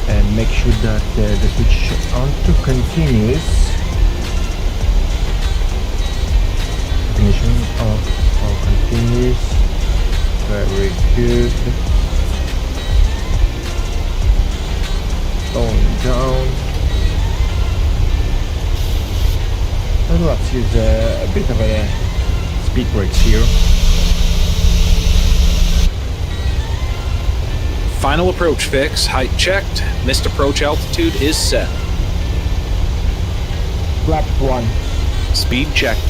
And make sure that the switch on to continuous. Ignition off or continuous. Very good. Slowing down. And let's use a bit of a speed brakes here. Final approach fix, height checked, missed approach altitude is set. Flap 1. Speed checked.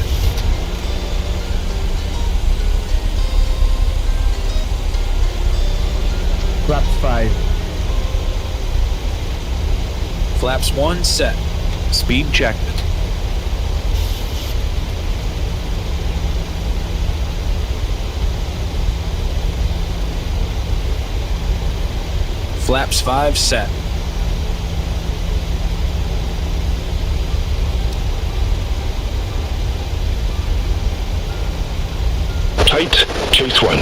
Flaps 5. Flaps 1 set. Speed checked. Flaps 5 set. Tight, chase 1.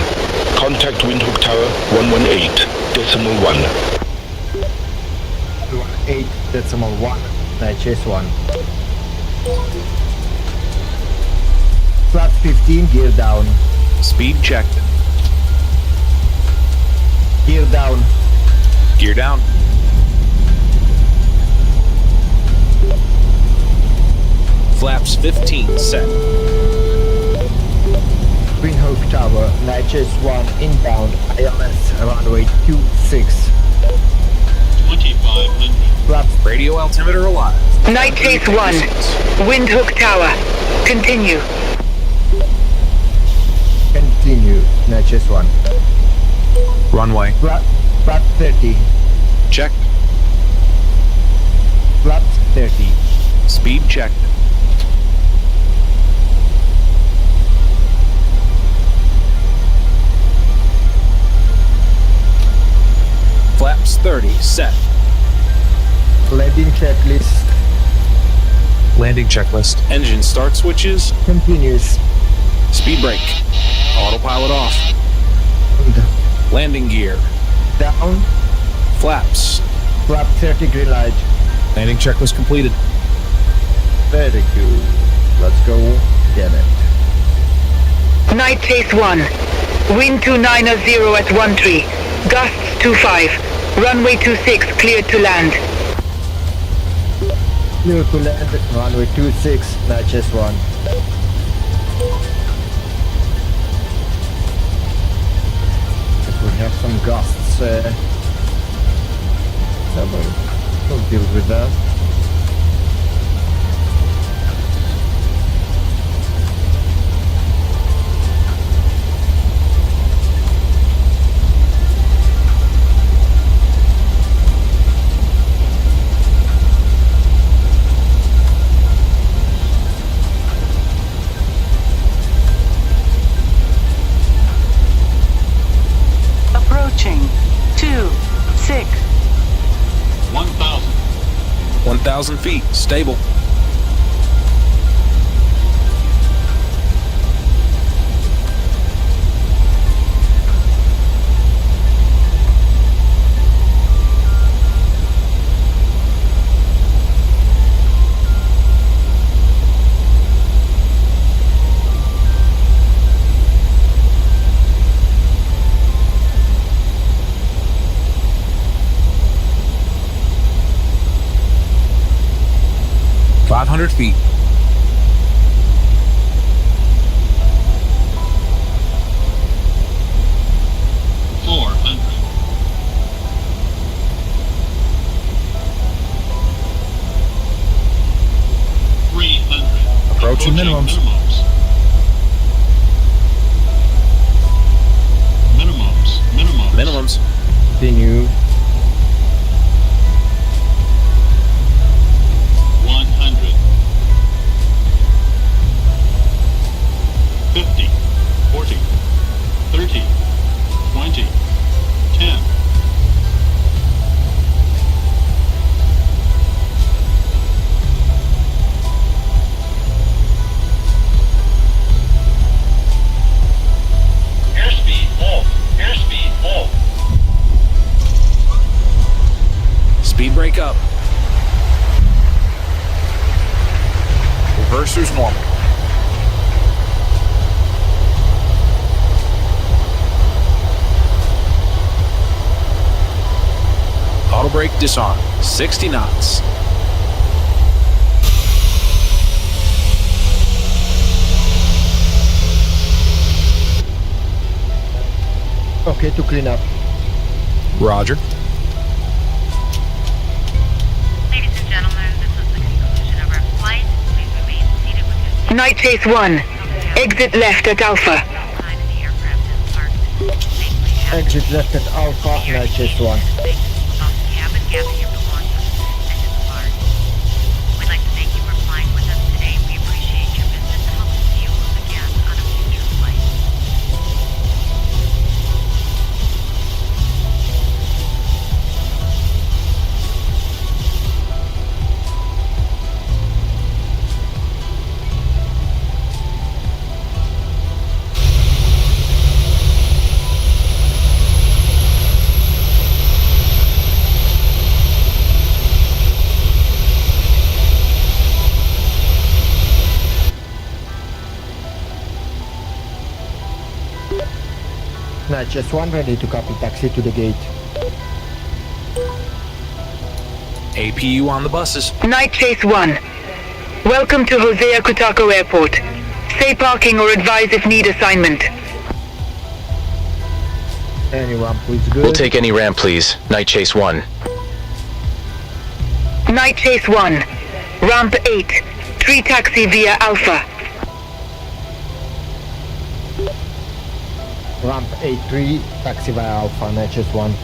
Contact Windhoek Tower 118.1. 118.1. Now chase 1. Flaps 15, gear down. Speed checked. Gear down. Gear down. Flaps 15 set. Windhoek Tower, Night Chase 1 inbound, ILS runway 26. 2,500. Flaps Radio altimeter alive. Night Chase 1, Windhoek Tower. Continue. continue, Night Chase 1. Runway. Flap 30. Check. Flap 30. Speed checked. Flaps 30 set. Landing checklist. Landing checklist. Engine start switches. Continues. Speed brake. Autopilot off. Landing gear. Down. Flaps. Flap 30 green light. Landing checklist completed. Very good. Let's go get it. Night Chase 1. Wind 290 at 13. Gusts 25. Runway 26 cleared to land. Clear to land. Runway 26. Night Chase 1. We have some gusts. We'll deal with that. Approaching 26. 1,000. 1,000 feet. Stable. Feet. Approaching minimums. Minimums. Continue. 100. 50, 40, 30, 20, 10. Airspeed low. Airspeed low. Speed brake up. Reversers normal. Auto brake disarm. 60 knots. Okay, to clean up. Roger. Ladies and gentlemen, this is the conclusion of our flight. Please remain seated with your Night Chase 1. Exit left at Alpha. sign in the aircraft is parked safely at Exit left at Alpha, Night Chase 1. off the cabin, gather your belongings, and depart. We'd like to thank you for flying with us today. We appreciate your business and hope to see you again on a future flight. Night Chase 1 ready to copy, taxi to the gate. APU on the buses. Night Chase 1. Welcome to Hosea Kutako Airport. Stay parking or advise if need assignment. Any ramp, please, good. We'll take any ramp, please. Night Chase 1. Night Chase 1. Ramp 8. Tree taxi via Alpha. Ramp 83, taxi via Alpha, Night Chase 1.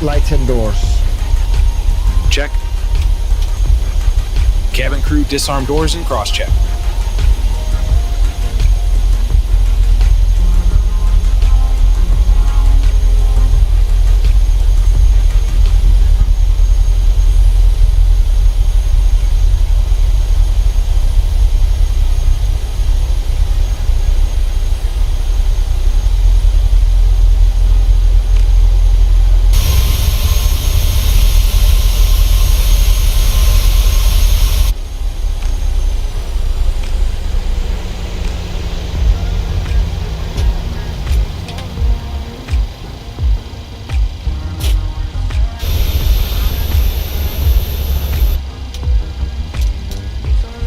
Lights and doors. Check. Cabin crew disarm doors and cross-check.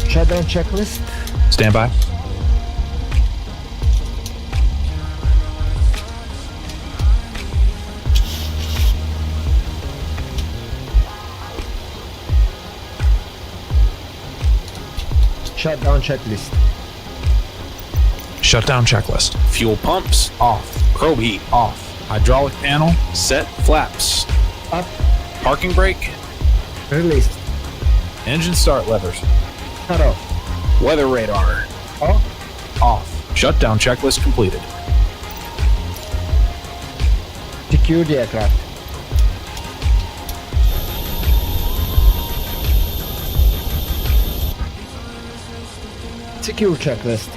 Shutdown checklist. Stand by. Shutdown checklist. Shutdown checklist. Fuel pumps off. Probe heat off. Hydraulic panel set. Flaps up. Parking brake released. Engine start levers cut off. Weather radar off. Shutdown checklist completed. Secure the aircraft. Secure checklist.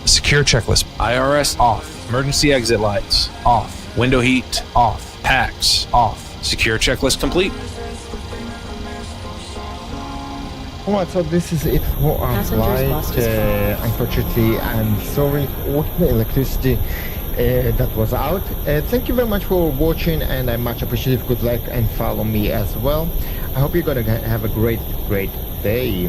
Secure checklist. IRS off. Emergency exit lights off. Window heat off. Packs off. Secure checklist complete. Alright, so this is it for our flight. Unfortunately, I'm sorry for the electricity that was out. Thank you very much for watching, and I much appreciate it. Good luck and follow me as well. I hope you're gonna have a great day.